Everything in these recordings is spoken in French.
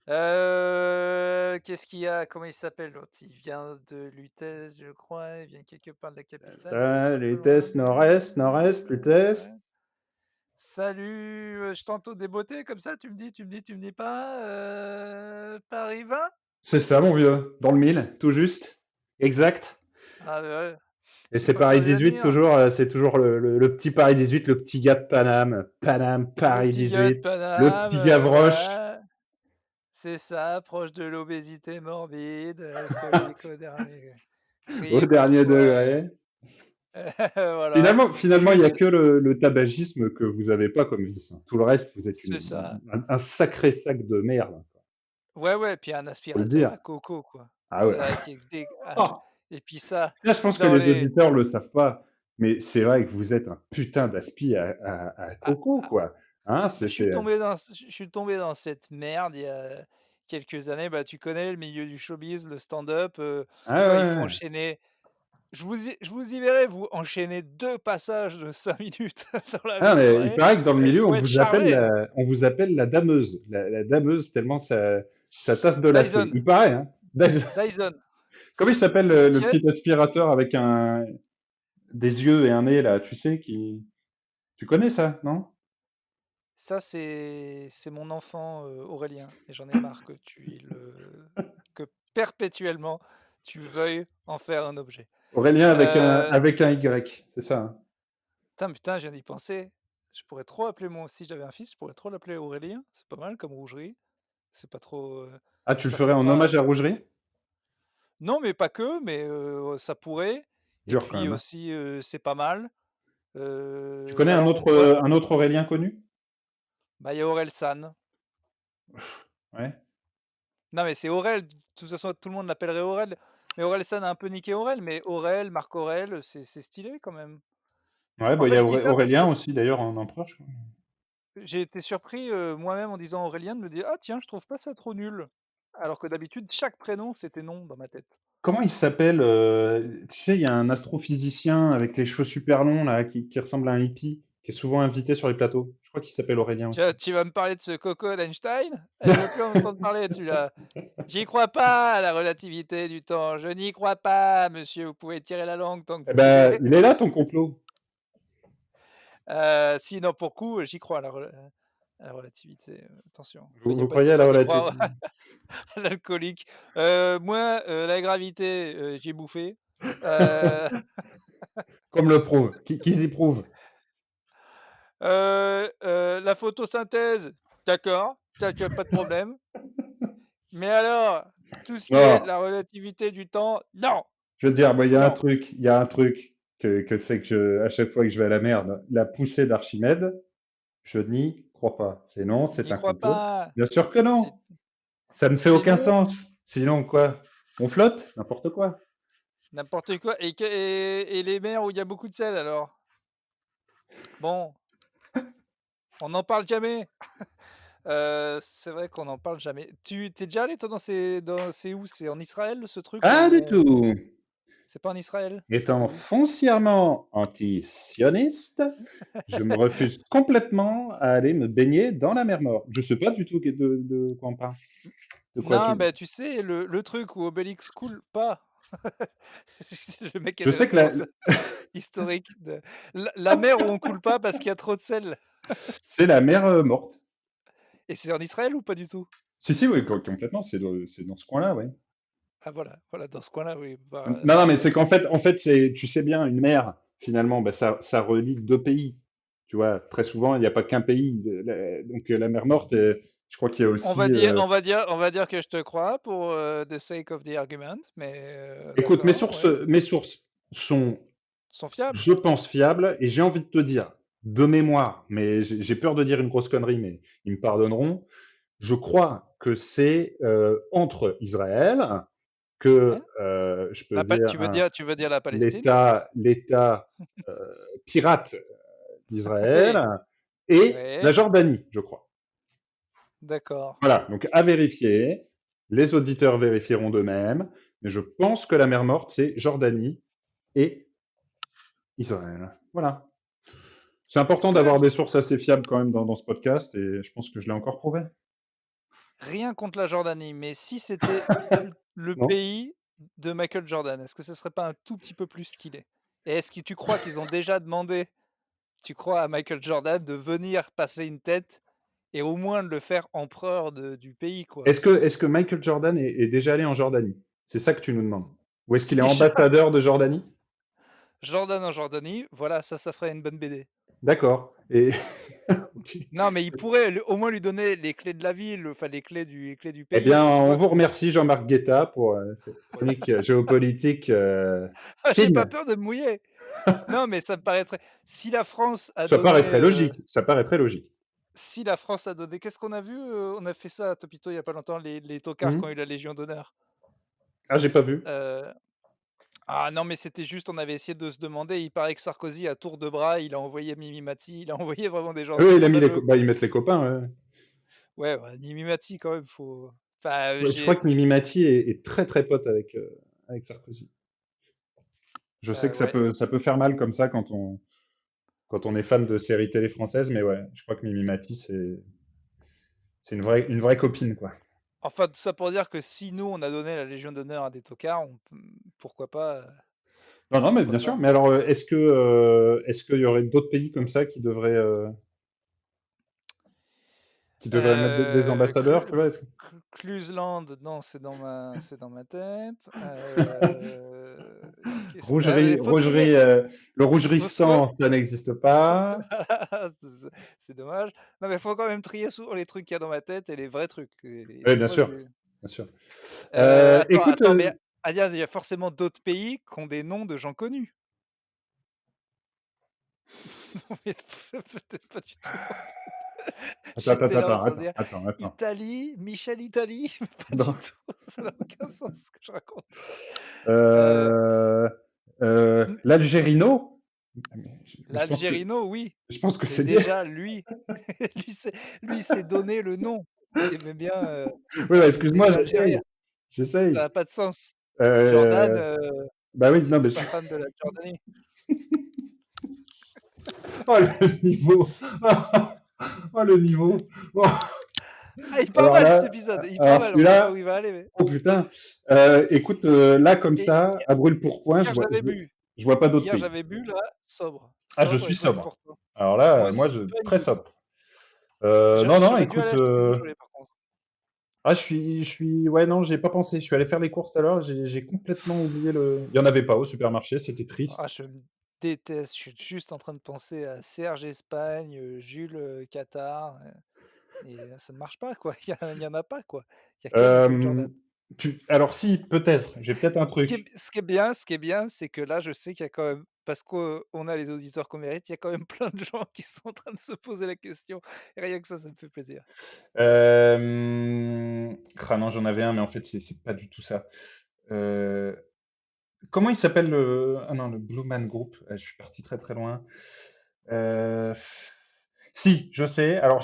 Qu'est-ce qu'il y a? Comment il s'appelle l'autre? Il vient de Lutèce, je crois. Il vient quelque part de la capitale. C'est Ça, un peu loin. Lutèce, Nord-Est, Nord-Est, Lutèce. Ouais. Salut, je t'entends déboîter comme ça. Tu me dis pas. Paris 20? C'est ça, mon vieux. Dans le mille, tout juste. Exact. Ah ouais. Et J'ai c'est pas Paris perdu la 18 mire. toujours, c'est toujours le petit Paris 18, le petit gars de Paname. Paname, Le Paris petit gars de 18. Le Paname, petit Gavroche. ouais. C'est ça, proche de l'obésité morbide, alcoolique au dernier Au cri, dernier parfois. degré. Voilà. Finalement, il y a Juste, que le tabagisme que vous avez pas comme vice, hein. Tout le reste, vous êtes c'est ça. un sacré sac de merde, Ouais, ouais, puis un faut le aspirateur dire. à coco, quoi. Ah ouais. C'est vrai qu'il Oh, et puis ça, ça, je pense que dans les les auditeurs le savent pas, mais c'est vrai que vous êtes un putain d'aspi à ah coco, ah, quoi. Hein, bah, je suis tombé dans cette merde il y a quelques années. Bah, tu connais le milieu du showbiz, le stand-up, ah quand il faut ouais. enchaîner. Je vous y verrai, vous enchaîner 2 passages de 5 minutes dans la Ah, même mais il soirée. paraît que dans le Il milieu, faut être chargé, hein. on vous appelle la dameuse. La dameuse, tellement ça tasse de lacet. Dyson, Il paraît, hein. Dyson. Comment il s'appelle le Qui est petit aspirateur avec des yeux et un nez, là, tu sais, tu connais ça, non? Ça, c'est mon enfant, Aurélien, et j'en ai marre que perpétuellement tu veuilles en faire un objet. Aurélien Heu, avec un Y, c'est ça, hein? putain, je viens d'y penser. Je pourrais trop appeler mon Si j'avais un fils, je pourrais trop l'appeler Aurélien. C'est pas mal comme rougerie. C'est pas trop, Ah, tu le ça ferais fait en pas hommage à Rougerie? non, mais pas que, mais ça pourrait, et Dur quand puis même, hein. aussi, c'est pas mal. Tu connais Alors on pourrait un autre Aurélien connu? bah, il y a Orelsan. Ouais. Non, mais c'est Aurel, de toute façon, tout le monde l'appellerait Aurel, mais Orelsan a un peu niqué Aurel, mais Aurel, Marc Aurel, c'est stylé quand même. Ouais, En bah, il y fait, a je dis ça parce Aurélien que aussi d'ailleurs en empereur, je crois. j'ai été surpris, moi-même en disant Aurélien, de me dire: «Ah tiens, je trouve pas ça trop nul». Alors que d'habitude, chaque prénom, c'était non dans ma tête. Comment il s'appelle tu sais, il y a un astrophysicien avec les cheveux super longs là, qui ressemble à un hippie, qui est souvent invité sur les plateaux. Je crois qu'il s'appelle Aurélien Tu vas aussi. tu vas me parler de ce coco d'Einstein? Je veux plus en entendre parler de celui-là. J'y crois pas à la relativité du temps, je n'y crois pas monsieur, vous pouvez tirer la langue tant que Eh vous ben, voulez. il est là ton complot. Si, non, pour le coup, j'y crois à la relativité, attention. Enfin, il y a Vous pas croyez à la d'histoire d'y croire relativité? à l'alcoolique. Moi, la gravité, j'ai bouffé. Heu, Comme le prouve. Qui y prouve? la photosynthèse, d'accord, pas de problème. Mais alors, tout ce qui est Non, la relativité du temps, non! je veux te dire, moi, Non, il y a un truc que c'est que à chaque fois que je vais à la merde, la poussée d'Archimède, je n'y crois pas. C'est non, c'est n'y un crois complot. pas. Bien sûr que C'est non. Ça ne fait c'est aucun non, sens. Sinon, quoi? On flotte? N'importe quoi. n'importe quoi, et les mers où il y a beaucoup de sel alors? Bon, on n'en parle jamais. C'est vrai qu'on n'en parle jamais. Tu t'es déjà allé toi c'est où? C'est en Israël ce truc Pas où du on tout. c'est pas en Israël? C'est Étant où? foncièrement anti-sioniste, je me refuse complètement à aller me baigner dans la mer Morte. Je sais pas du tout de quoi on parle. De quoi Non, tu... bah, tu sais le truc où Obélix coule pas. Le mec a Je des sais que références historiques de la mer où on coule pas parce qu'il y a trop de sel, c'est la mer Morte. et c'est en Israël ou pas du tout? Si, si, oui, complètement, c'est dans ce coin-là, oui. Ah voilà, voilà, dans ce coin-là, oui, Non, bah, non, mais c'est en fait, c'est, tu sais bien, une mer, finalement, ben, ça relie deux pays. Tu vois, très souvent, il n'y a pas qu'un pays. Donc, la mer Morte, je crois qu'il y a on aussi, va dire on va dire on va dire que je te crois pour, the sake of the argument, mais écoute, d'accord, ouais. mes sources sont, Sont fiables? je pense, fiables, et j'ai envie de te dire, de mémoire, mais j'ai peur de dire une grosse connerie, mais ils me pardonneront. Je crois que c'est entre Israël, Ouais. que je peux La Pa dire tu veux dire la Palestine? l'État euh, pirate d'Israël Oui, et la ouais, Jordanie, je crois. d'accord. Voilà, donc à vérifier. Les auditeurs vérifieront d'eux-mêmes, mais je pense que la mer Morte, c'est Jordanie et Israël. Voilà. C'est Est-ce important que la d'avoir des sources assez fiables quand même dans ce podcast et je pense que je l'ai encore prouvé. Rien contre la Jordanie, mais si c'était le Non? pays de Michael Jordan, est-ce que ce serait pas un tout petit peu plus stylé? Et est-ce que tu crois qu'ils ont déjà demandé, tu crois à Michael Jordan de venir passer une tête et au moins de le faire empereur du pays, quoi? Est-ce que Michael Jordan est déjà allé en Jordanie? C'est ça que tu nous demandes? Ou est-ce qu'il est Déjà, ambassadeur de Jordanie? Jordan en Jordanie, voilà, ça ferait une bonne BD. D'accord. Et ok. Non, mais il pourrait au moins lui donner les clés de la ville, enfin les clés du Eh pays, bien, enfin, tu on vois? vous remercie, Jean-Marc Guetta, pour cette chronique géopolitique Ah, j'ai pas fine. peur de me mouiller. Non, mais ça me paraîtrait, si la France a Ça paraît donné, très logique. Ça paraît très logique. si la France a donné, qu'est-ce qu'on a vu? On a fait ça à Topito il y a pas longtemps, les tocards qui ont eu Mhm. la Légion d'honneur. Ah, j'ai pas vu. Heu, ah non, mais c'était juste, on avait essayé de se demander, il paraît que Sarkozy à tour de bras, il a envoyé Mimi Mati, il a envoyé vraiment des gens Oui, il a mis scandaleux, bah, quoi. ils mettent les copains. Ouais. Ouais, bah, Mimi Mati quand même, faut, enfin, Ouais, je crois que Mimi Mati est très très pote avec Sarkozy. Je sais que ouais. ça peut faire mal comme ça quand on est fan de séries télé françaises, mais ouais, je crois que Mimi Mati, c'est une vraie copine, quoi. Enfin, tout ça pour dire que si nous, on a donné la Légion d'honneur à des tocards, on peut, pourquoi pas, Non, non, mais pourquoi bien sûr. pas? Mais alors, est-ce qu'il y aurait d'autres pays comme ça qui devraient mettre des ambassadeurs, tu vois? Cluseland, non, c'est dans ma tête. Qu'est-ce que, ah, Rougerie, il faut trier. rougerie, le Faut soit rougeristan, ça n'existe pas. c'est dommage. Non, mais il faut quand même trier souvent les trucs qu'il y a dans ma tête et les vrais trucs, et Oui, des bien fois sûr, je, bien sûr. Écoute, attends, mais il y a forcément d'autres pays qui ont des noms de gens connus. Non, mais peut-être pas du tout. J'étais là en train de dire attends. Italie, Michel Italie, mais pas du Non. tout, ça n'a aucun sens ce que je raconte. Heu, Euh, mmh, l'Algérino? Mais l'Algérino, oui, je pense que mais c'est dire. déjà lui, lui s'est donné le nom. Il aimait bien, Oui, ouais, insulter excuse-moi, les Algériens. Ça j'essaye. n'a pas de sens. Jordan, Euh, bah oui, si non, tu mais pas fan de la Jordanie. oh le niveau, oh le niveau. Oh, Ah, il part alors mal cet là, épisode, il part alors mal, on sait pas où celui-là, il va aller, mais oh putain. Écoute, là comme et ça, à brûle pourpoint, hier j'avais bu. je vois pas d'autres Hier pays. j'avais bu, là, sobre. Ah, je Sobre suis et pas sobre. n'importe quoi. Alors Moi là, moi, aussi, pas une très goutte. sobre. Non, non, J'aurais dû aller écoute, acheter du Beaujolais par contre. ah, ouais, non, j'ai pas pensé. Je suis allé faire les courses tout à l'heure, j'ai complètement oublié il y en avait pas au supermarché, c'était Ah, triste. je me déteste, je suis juste en train de penser à Serge Espagne, Jules, Qatar, et ça ne marche pas, quoi. Il y en a pas, quoi. Il y a que Michael Euh, Jordan. alors si, peut-être, j'ai peut-être un truc. Ce qui est bien, c'est que là, je sais qu'il y a quand même, parce qu'on a les auditeurs qu'on mérite, il y a quand même plein de gens qui sont en train de se poser la question, et rien que ça me fait plaisir. Ah non, j'en avais un, mais en fait, c'est pas du tout ça. Euh, comment il s'appelle le... Ah non, le Blue Man Group. Je suis parti très très loin. Euh, Si, je sais. Alors,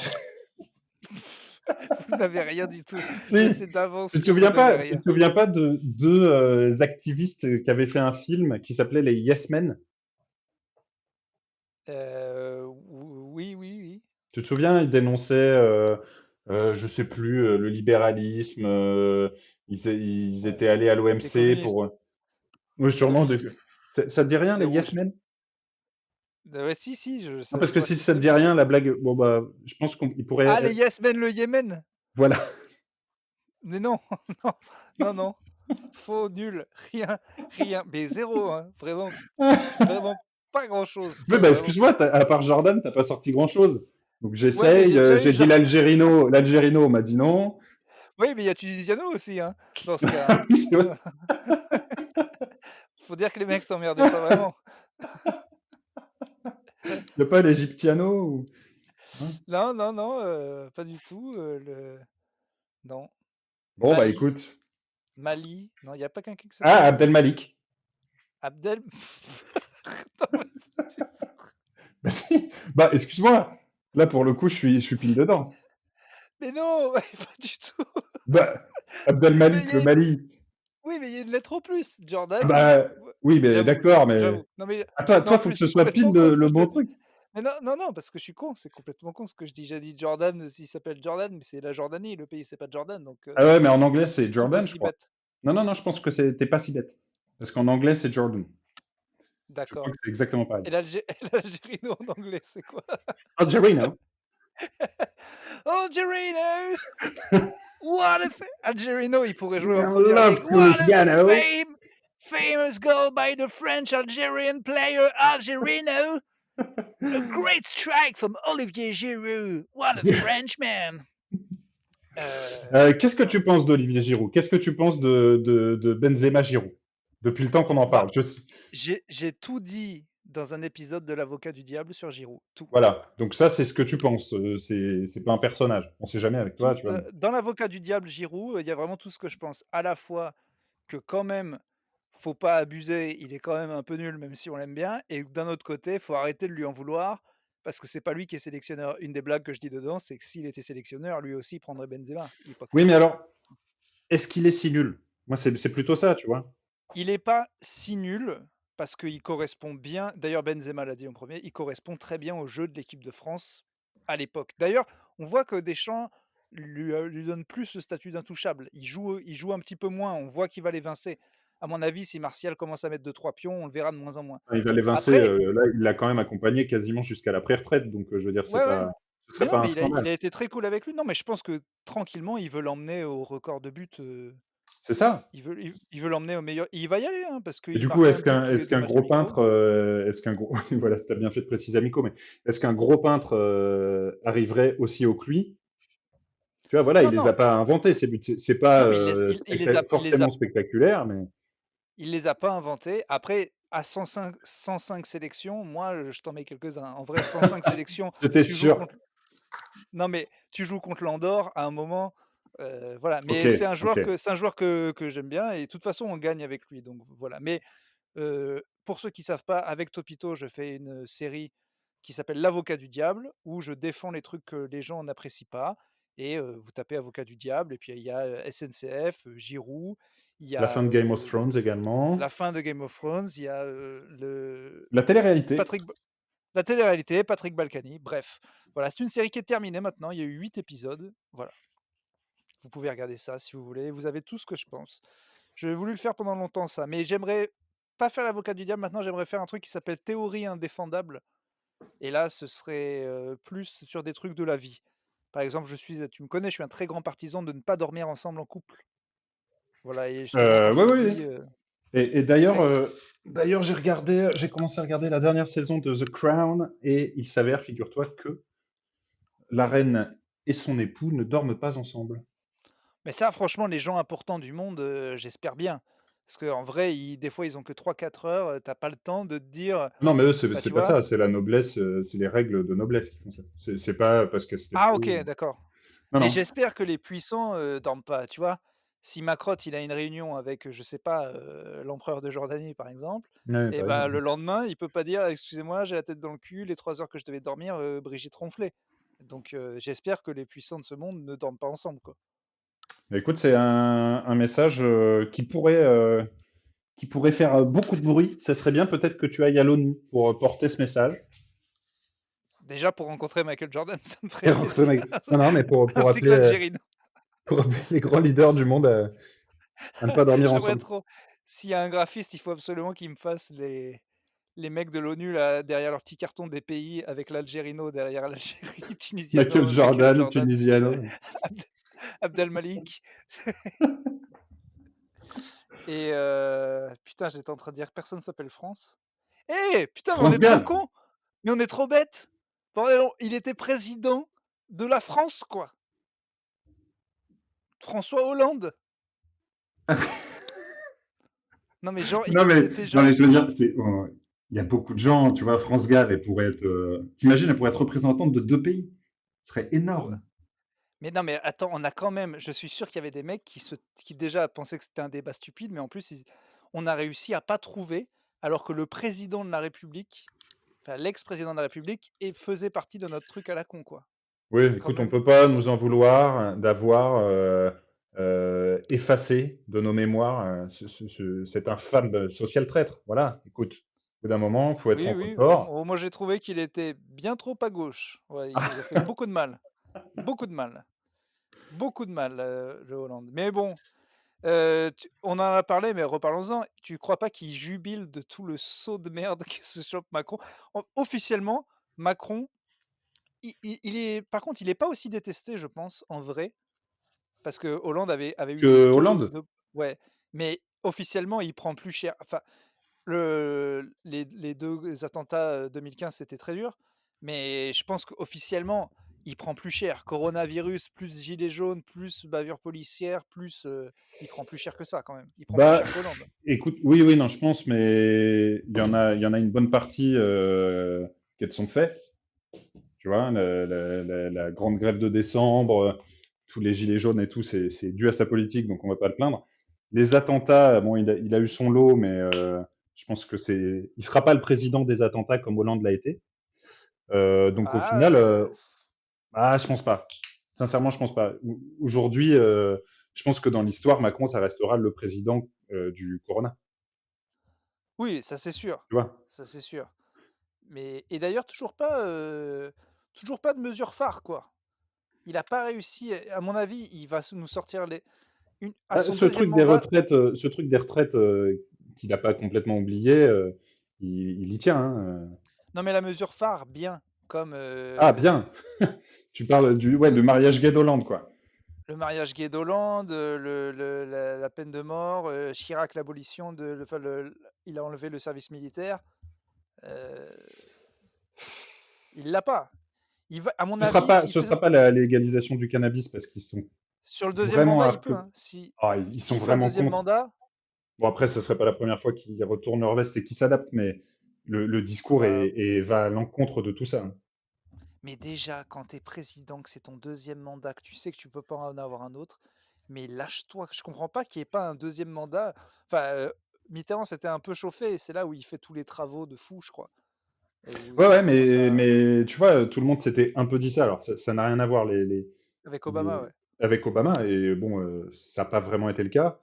Vous n'avez rien du tout. Je si, sais d'avance que vous n'avez tu rien. te souviens pas de deux activistes qui avaient fait un film qui s'appelait les Yes Men? Oui, oui, oui. Tu te souviens, ils dénonçaient, je sais plus, le libéralisme. Ils étaient allés à Des l'OMC communistes, pour. Oui, des sûrement. communistes, Ça te dit rien, des les Yes rouges. Men? Ouais, si, si, Non, je parce que vois ce si que ça te c'est, dit mais rien, la blague, bon bah, je pense qu'il pourrait. ah, les Yes Men, le Yémen? Voilà. Mais non, non, non, non, faux, nul, rien, rien, mais zéro, hein, vraiment, vraiment pas grand-chose, Mais quoi, bah, vraiment. excuse-moi, à part Jordan, t'as pas sorti grand-chose. Donc Ouais, mais j'essaye, j'ai déjà eu j'ai dit genre l'Algérino, l'Algérino m'a dit non. oui, mais il y a Tunisiano aussi, hein, dans ce cas, Oui, c'est vrai. hein. Faut dire que les mecs s'emmerdaient pas vraiment. Y a pas l'Egyptiano ou... hein. Non, non, non, pas du tout, non. Bon, bah Mali, écoute. Mali, non, il y a pas quelqu'un qui s'appelle Ah, Mali? Abdelmalik. Abdel? Non, mais pas du tout. Bah si, bah excuse-moi. Là, pour le coup, je suis pile dedans. Mais non, pas du tout. Bah, Mais il Abdelmalik, y a le une Mali. oui, mais il y a une lettre en plus. Ah Jordan, bah, ouais, oui, mais j'avoue, d'accord, j'avoue, mais j'avoue. Non, mais à toi, non, en faut plus, que ce c'est soit pile complètement con ce que le je bon te dis. truc. Mais non, non, non, parce que je suis con, c'est complètement con ce que je dis. J'ai dit Jordan, il s'appelle Jordan, mais c'est la Jordanie, le pays, c'est pas Jordan, donc Ah ouais, mais en anglais, c'est c'est tout Jordan, je aussi crois. bête. Non, non, non, je pense que t'es pas si bête. Parce qu'en anglais, c'est Jordan. Je crois D'accord. que c'est exactement pareil. Et l'Algérino en anglais, c'est quoi? Algerino. Algerino! What a fa Algerino, il pourrait jouer en I première ligue. love What a Cristiano. famous goal by the French Algerian player Algerino! A great strike from Olivier Giroud. What a Frenchman! Qu'est-ce que Voilà. tu penses d'Olivier Giroud? Qu'est-ce que tu penses de Benzema Giroud? Depuis le temps qu'on en Bah, parle. j'ai tout dit dans un épisode de l'Avocat du diable sur Giroud, tout. Voilà. Donc ça, c'est ce que tu penses. C'est pas un personnage. On sait jamais avec toi, Tout, tu vois. Mais... dans l'Avocat du diable Giroud, il y a vraiment tout ce que je pense. À la fois que quand même, faut pas abuser, il est quand même un peu nul, même si on l'aime bien, et d'un autre côté, faut arrêter de lui en vouloir, parce que c'est pas lui qui est sélectionneur. Une des blagues que je dis dedans, c'est que s'il était sélectionneur, lui aussi il prendrait Benzema. Il est pas Oui, con. mais alors, est-ce qu'il est si nul? Moi, c'est plutôt ça, tu vois. Il est pas si nul, parce qu'il correspond bien, d'ailleurs Benzema l'a dit en premier, il correspond très bien au jeu de l'équipe de France à l'époque. D'ailleurs, on voit que Deschamps lui donne plus le statut d'intouchable. Il joue un petit peu moins, on voit qu'il va l'évincer. À mon avis, si Martial commence à mettre 2-3 pions, on le verra de moins en moins. Enfin, il va l'évincer. Après, Là, il l'a quand même accompagné quasiment jusqu'à la pré-retraite. Donc, je veux dire, ouais, ouais, ce mais serait non, pas un mais il scandale. a été très cool avec lui. Non, mais je pense que tranquillement, il veut l'emmener au record de buts, C'est ça. il veut l'emmener au meilleur, il va y aller, hein, parce Et qu'il du coup, marque un but tous les est-ce 2 qu'un matchs gros amicaux. peintre, est-ce qu'un gros, voilà, t'as bien fait de préciser amico, mais est-ce qu'un gros peintre arriverait aussi haut que lui? Tu vois, voilà, il Non, les a non, pas inventés, ces buts. C'est pas non, mais forcément spectaculaire, mais il les a pas inventés. Après, à 105 sélections, moi, je t'en mets quelques-uns. En vrai, 105 sélections, j'étais tu joues sûr. contre non, mais tu joues contre l'Andorre à un moment, voilà. Ok, Mais c'est un ok. joueur que j'aime bien et de toute façon, on gagne avec lui, donc voilà. Mais, pour ceux qui savent pas, avec Topito, je fais une série qui s'appelle «L'avocat du diable», où je défends les trucs que les gens n'apprécient pas et vous tapez «avocat du diable» et puis il y a, SNCF, Giroud, il y La a, fin de Game of Thrones également. la fin de Game of Thrones, il y a, le La télé-réalité. Patrick la télé-réalité, Patrick Balkany, bref. Voilà, c'est une série qui est terminée maintenant, il y a eu 8 épisodes, voilà. Vous pouvez regarder ça si vous voulez, vous avez tout ce que je pense. J'ai voulu le faire pendant longtemps ça, mais j'aimerais pas faire l'avocat du diable maintenant, j'aimerais faire un truc qui s'appelle théorie indéfendable et là, ce serait, plus sur des trucs de la vie. Par exemple, tu me connais, je suis un très grand partisan de ne pas dormir ensemble en couple. Voilà et souvent quand je Oui, le oui, oui. dis, Et d'ailleurs, très j'ai commencé à regarder la dernière saison de The Crown et il s'avère, figure-toi, que la reine et son époux ne dorment pas ensemble. mais ça franchement les gens importants du monde, j'espère bien. Parce qu'en vrai, des fois ils ont que 3 4 heures, tu pas le temps de te dire, Non, mais eux, bah, c'est tu pas vois? ça, c'est la noblesse, c'est les règles de noblesse qui font ça. C'est pas parce que c'était Ah OK, faux. d'accord. Non, Mais non. j'espère que les puissants, dorment pas, tu vois? Si Macrotte, il a une réunion avec, je sais pas, l'empereur de Jordanie, par exemple, Ouais, et par bah, exemple. le lendemain, il peut pas dire: «Excusez-moi, j'ai la tête dans le cul, les 3 heures que je devais dormir, Brigitte ronflait». Donc j'espère que les puissants de ce monde ne dorment pas ensemble, quoi. Mais écoute, c'est un message qui pourrait faire beaucoup de bruit. Ça serait bien peut-être que tu ailles à l'ONU pour porter ce message. Déjà pour rencontrer Michael Jordan, ça me ferait Et alors, plaisir, non, non, mais ainsi que l'Algérino. pour appeler les grands leaders du monde à ne pas dormir J'aimerais ensemble. trop. S'il y a un graphiste, il faut absolument qu'il me fasse les mecs de l'ONU là, derrière leur petit carton des pays avec l'Algérino derrière l'Algérie, Michael Tunisiano, Michael Jordan, Jordan, Tunisiano. Abd Abdelmalik et putain, j'étais en train de dire personne s'appelle France. Eh! Putain, mais on France est trop Gall. cons! Mais on est trop bêtes! Bordel, il était président de la France, quoi! François Hollande! Non mais genre, Non, mais, c'était non, mais genre je veux dire, il y a beaucoup de gens, tu vois, France Gall, elle pourrait être, t'imagines, elle pourrait être représentante de deux pays. Ce serait ouais. énorme. Mais non, mais attends, on a quand même je suis sûr qu'il y avait des mecs qui déjà pensaient que c'était un débat stupide, mais en plus on a réussi à pas trouver, alors que le président de la République, enfin l'ex-président de la République faisait partie de notre truc à la con, quoi. Oui, Quand écoute, on même. peut pas nous en vouloir d'avoir effacé de nos mémoires cet infâme social traître. Voilà, écoute, bout d'un moment, il faut être Oui, en oui, raccord. moi j'ai trouvé qu'il était bien trop à gauche. Ouais, il nous a fait beaucoup de mal. Beaucoup de mal. Beaucoup de mal, le Hollande. Mais bon, tu on en a parlé, mais reparlons-en. Tu crois pas qu'il jubile de tout le saut de merde que se chope Macron? Officiellement, Macron, il est par contre, il est pas aussi détesté, je pense, en vrai, parce que Hollande avait eu des Que taux Hollande? de ouais, mais officiellement, il prend plus cher. Enfin, les 2 attentats, 2015, c'était très dur, mais je pense qu'officiellement, il prend plus cher. Coronavirus, plus gilets jaunes, plus bavure policière, plus, il prend plus cher que ça quand même. Il prend plus Bah, cher qu'Hollande. écoute, oui, oui, non, je pense, mais il y en a une bonne partie qui est de son fait. Tu vois, la grande grève de décembre, tous les gilets jaunes et tout, c'est dû à sa politique, donc on va pas le plaindre. Les attentats, bon, il a eu son lot, mais je pense que il sera pas le président des attentats comme Hollande l'a été. Donc au Ah, final, je pense pas. Sincèrement, je pense pas. Aujourd'hui, je pense que dans l'histoire, Macron, ça restera le président du Corona. oui, ça c'est sûr, Tu vois? ça c'est sûr. Mais et d'ailleurs toujours pas de mesures phares, quoi. Il a pas réussi, à mon avis, il va nous sortir les une à son Ce deuxième truc des mandat. retraites, qu'il n'a pas complètement oublié, il y tient. Hein. Non, mais la mesure phare, bien, comme, Ah bien, tu parles que du mariage gay d'Hollande, quoi. le mariage gay d'Hollande, la peine de mort, Chirac, l'abolition de le enfin il a enlevé le service militaire, heu, il l'a pas. Il va à mon avis, s'il Ce faisait sera pas la légalisation du cannabis parce qu'ils sont sur le deuxième vraiment mandat, à il peut, peu. hein. Si Ah, ils sont s'il fait un vraiment deuxième contre. mandat, Bon après, ce serait pas la première fois qu'ils retournent leur veste et qu'ils s'adaptent, mais le discours bah, va à l'encontre de tout ça. Hein. mais déjà quand tu es président, que c'est ton deuxième mandat, que tu sais que tu peux pas en avoir un autre, mais lâche-toi. Je comprends pas qu'il y ait pas un deuxième mandat. Enfin, Mitterrand s'était un peu chauffé et c'est là où il fait tous les travaux de fou, je crois et où Ouais, il ouais, commence à mais tu vois, tout le monde s'était un peu dit ça. Alors, ça n'a rien à voir avec Obama, les- ouais. avec Obama, et bon, ça n'a pas vraiment été le cas.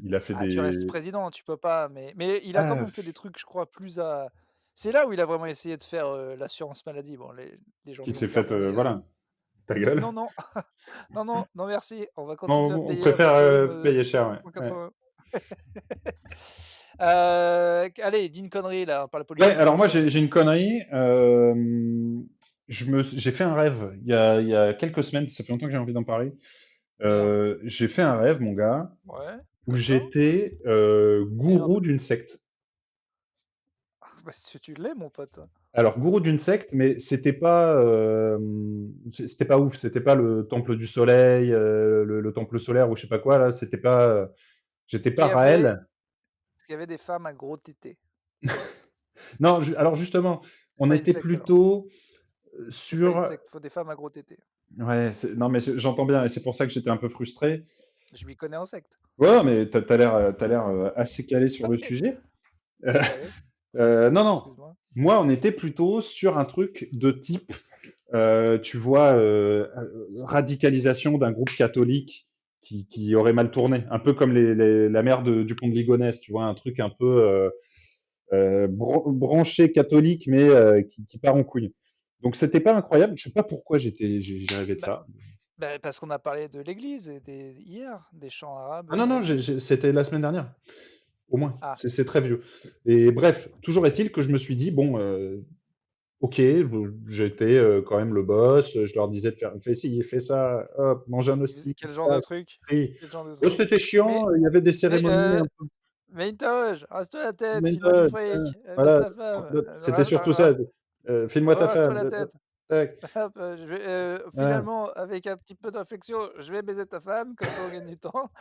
Il a fait Ah, tu restes des. président, tu peux pas, mais il a quand Ah, même fait des trucs, je crois, plus à c'est là où il a vraiment essayé de faire, l'assurance maladie. Bon, les gens qui lui ont s'est fait, pardonné, voilà, ta il dit: gueule. «Non, non, non, non, non merci, on va continuer à On payer préfère l'intérim, payer cher, ouais. Ouais. 180». Allez, dis une connerie là, on parle Ouais, politique, dis alors une moi, connerie. j'ai une connerie. J'ai fait un rêve il y a quelques semaines, ça fait longtemps que j'ai envie d'en parler. Merde. J'ai fait un rêve, mon gars, Ouais, où d'accord. j'étais gourou Merde. d'une secte. Bah, si tu l'es mon pote. Alors, gourou d'une secte, mais c'était pas ouf. C'était pas le temple du soleil, le temple solaire ou je sais pas quoi là. C'était pas, Est-ce j'étais qu'il pas y avait Raël. est-ce qu'il y avait des femmes à gros tétés? Non, alors justement, C'est on pas une était secte alors. plutôt C'est pas une sur. secte, faut des femmes à gros tétés. Ouais, non mais j'entends bien et c'est pour ça que j'étais un peu frustré. Je m'y connais en secte. Ouais, mais t'as l'air assez calé sur le sujet. Euh, Ouais, non, non. excuse-moi. Moi, on était plutôt sur un truc de type, tu vois, radicalisation d'un groupe catholique qui aurait mal tourné, un peu comme la mère du pont de Ligonnès, tu vois, un truc un peu branché catholique, mais qui part en couille. Donc c'était pas incroyable. Je sais pas pourquoi j'ai rêvé de Bah ça. parce qu'on a parlé de l'église et des hier, des chants arabes Ah non, dans non, l'église. c'était la semaine dernière, au moins. Ah, C'est très vieux. Et bref, toujours est-il que je me suis dit, bon, ok, j'étais quand même le boss, je leur disais de faire, fais ci, fais ça, hop, mange un il faisait hostie, quel genre de tac, truc? prie. Quel genre de Oh, truc? c'était chiant, Mais il y avait des mais cérémonies un peu mais une toge, rase-toi la tête, file-moi du méthode, fric, baise voilà, ta femme, c'était surtout ça. File-moi ta rase-toi femme, la tête. tac, Hop, je vais, voilà. finalement, avec un petit peu de réflexion, je vais baiser ta femme, comme ça on gagne du temps.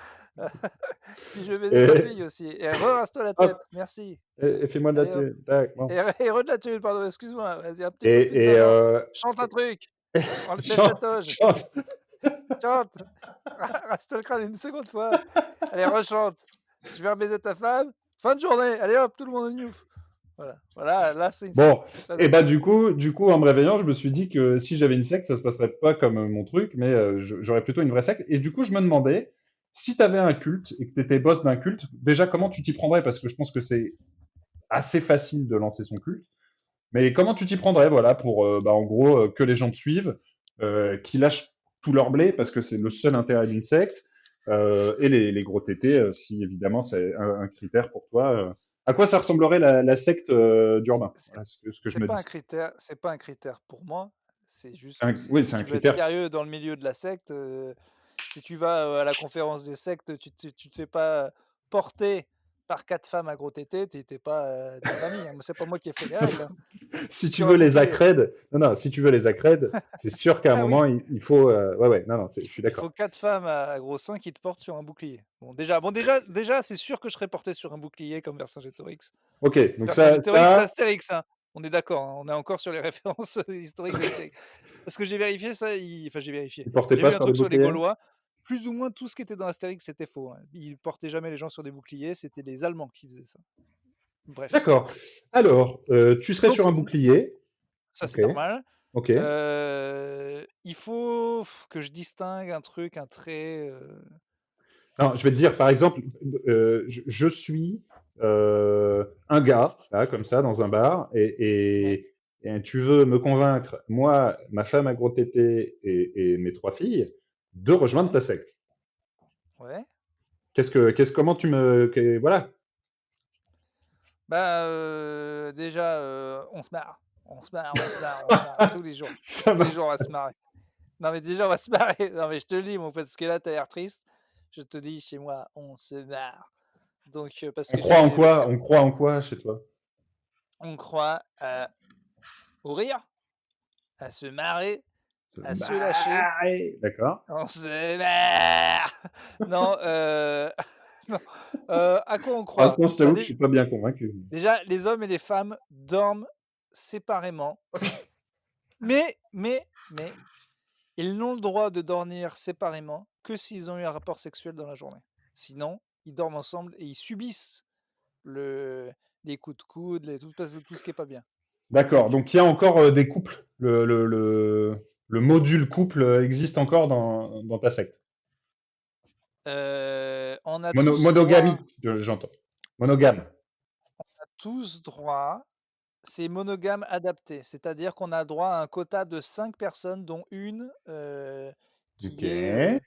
Puis je vais baiser ta Et fille aussi et rase-toi la hop, tête, merci. et fais-moi de la Allez hop thune, tac, bon. et re de la thune, pardon, excuse-moi, vas-y un petit peu plus Et, de et talent. euh, Chante un truc, baisse ta chante, toge, chante. chante, rase-toi le crâne une seconde fois. Allez rechante, je vais rebaiser ta femme, fin de journée, allez hop, tout le monde au gnouf. Voilà, voilà, là c'est une Bon, secte, là et bah d'accord. du coup, en me réveillant, je me suis dit que si j'avais une secte, ça se passerait pas comme mon truc, mais j'aurais plutôt une vraie secte. Et du coup, je me demandais, si tu avais un culte et que tu étais boss d'un culte, déjà comment tu t'y prendrais? Parce que je pense que c'est assez facile de lancer son culte. Mais comment tu t'y prendrais, voilà, pour, bah, en gros, que les gens te suivent, qu'ils lâchent tout leur blé, parce que c'est le seul intérêt d'une secte, et les gros tétés, si évidemment c'est un critère pour toi. À quoi ça ressemblerait la secte C'est d'Urbain? c'est Voilà ce que je me dis. c'est pas un critère pour moi, c'est juste que c'est Oui, si c'est un tu veux être critère. sérieux dans le milieu de la secte, si tu vas, à la conférence des sectes, tu te fais pas porter par 4 femmes à gros tétés, tu es pas, de la famille, hein. Moi, c'est pas moi qui ai fait les règles, hein. Si tu Sur un veux les bouclier. accrèdes, non, non, si tu veux les accrèdes, c'est sûr qu'à un Ah oui, moment, il faut. Ouais, ouais, non, non, je suis il faut d'accord. 4 femmes à gros seins qui te portent sur un bouclier. Déjà, c'est sûr que je serais porté sur un bouclier comme Vercingétorix. Ok, donc Vercingétorix, c'est Astérix, hein. On est d'accord, hein, on est encore sur les références historiques d'Astérix. Parce que j'ai vérifié ça, j'ai vérifié. ils portaient J'ai pas vu un sur des truc sur les boucliers? Gaulois, plus ou moins tout ce qui était dans Astérix, c'était faux, hein. Ils portaient jamais les gens sur des boucliers, c'était les Allemands qui faisaient ça. Bref. D'accord. Alors, tu serais Donc sur un bouclier. ça c'est Ok, normal. ok. Il faut que je distingue un truc, un trait, Non, je vais te dire, par exemple, je suis un gars, là, comme ça, dans un bar, ouais, et tu veux me convaincre, moi, ma femme à gros tété et mes 3 filles, de rejoindre ouais, ta secte. ouais. Comment voilà. Bah, déjà, on se marre. On se marre, on se marre, on se marre tous les jours. Ça Tous les va. jours, on va se marrer. Non, mais déjà, on va se marrer. Non, mais je te le dis, mon pote, parce que là, tu as l'air triste. Je te dis, chez moi, on se marre. Donc, parce On que croit en parce quoi? que On croit en quoi chez toi? on croit, au rire, à se marrer, à se lâcher. D'accord. On se marre! Non, non, à quoi on Pour croit? l'instant, je Bah, t'avoue que je suis pas bien convaincu. déjà, les hommes et les femmes dorment séparément, mais ils n'ont le droit de dormir séparément que s'ils ont eu un rapport sexuel dans la journée. Sinon, ils dorment ensemble et ils subissent le les coups de coude, tout ce qui est pas bien. D'accord, Donc, donc il y a encore des couples. Le module couple existe encore dans ta secte. on a tous Monogamie, droit j'entends. Monogame. tous droit, c'est monogame adapté, c'est-à-dire qu'on a droit à un quota de 5 personnes dont une, Ok. qui est,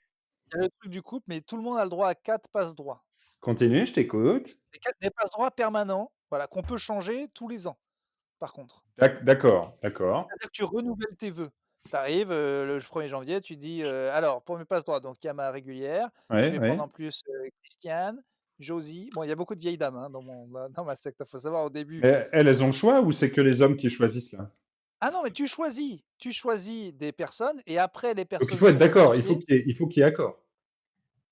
il y a le truc du couple, mais tout le monde a le droit à 4 passe-droits. Continue, je t'écoute. Des passe-droits permanents, voilà, qu'on peut changer tous les ans, par contre. D'accord, d'accord. C'est-à-dire que tu renouvelles tes vœux. Tu arrives, le 1er janvier, tu dis, «Alors pour mes passe-droits, donc il y a ma régulière, je Ouais, vais prendre ouais. en plus, Christiane, Josie». Bon, il y a beaucoup de vieilles dames, hein, dans ma secte. Il faut savoir au début, Mais elles ont c'est le choix ou c'est que les hommes qui choisissent là? ah non, mais tu choisis des personnes et après les Donc il personnes faut être sont d'accord, notifiées. il faut qu'il y ait accord.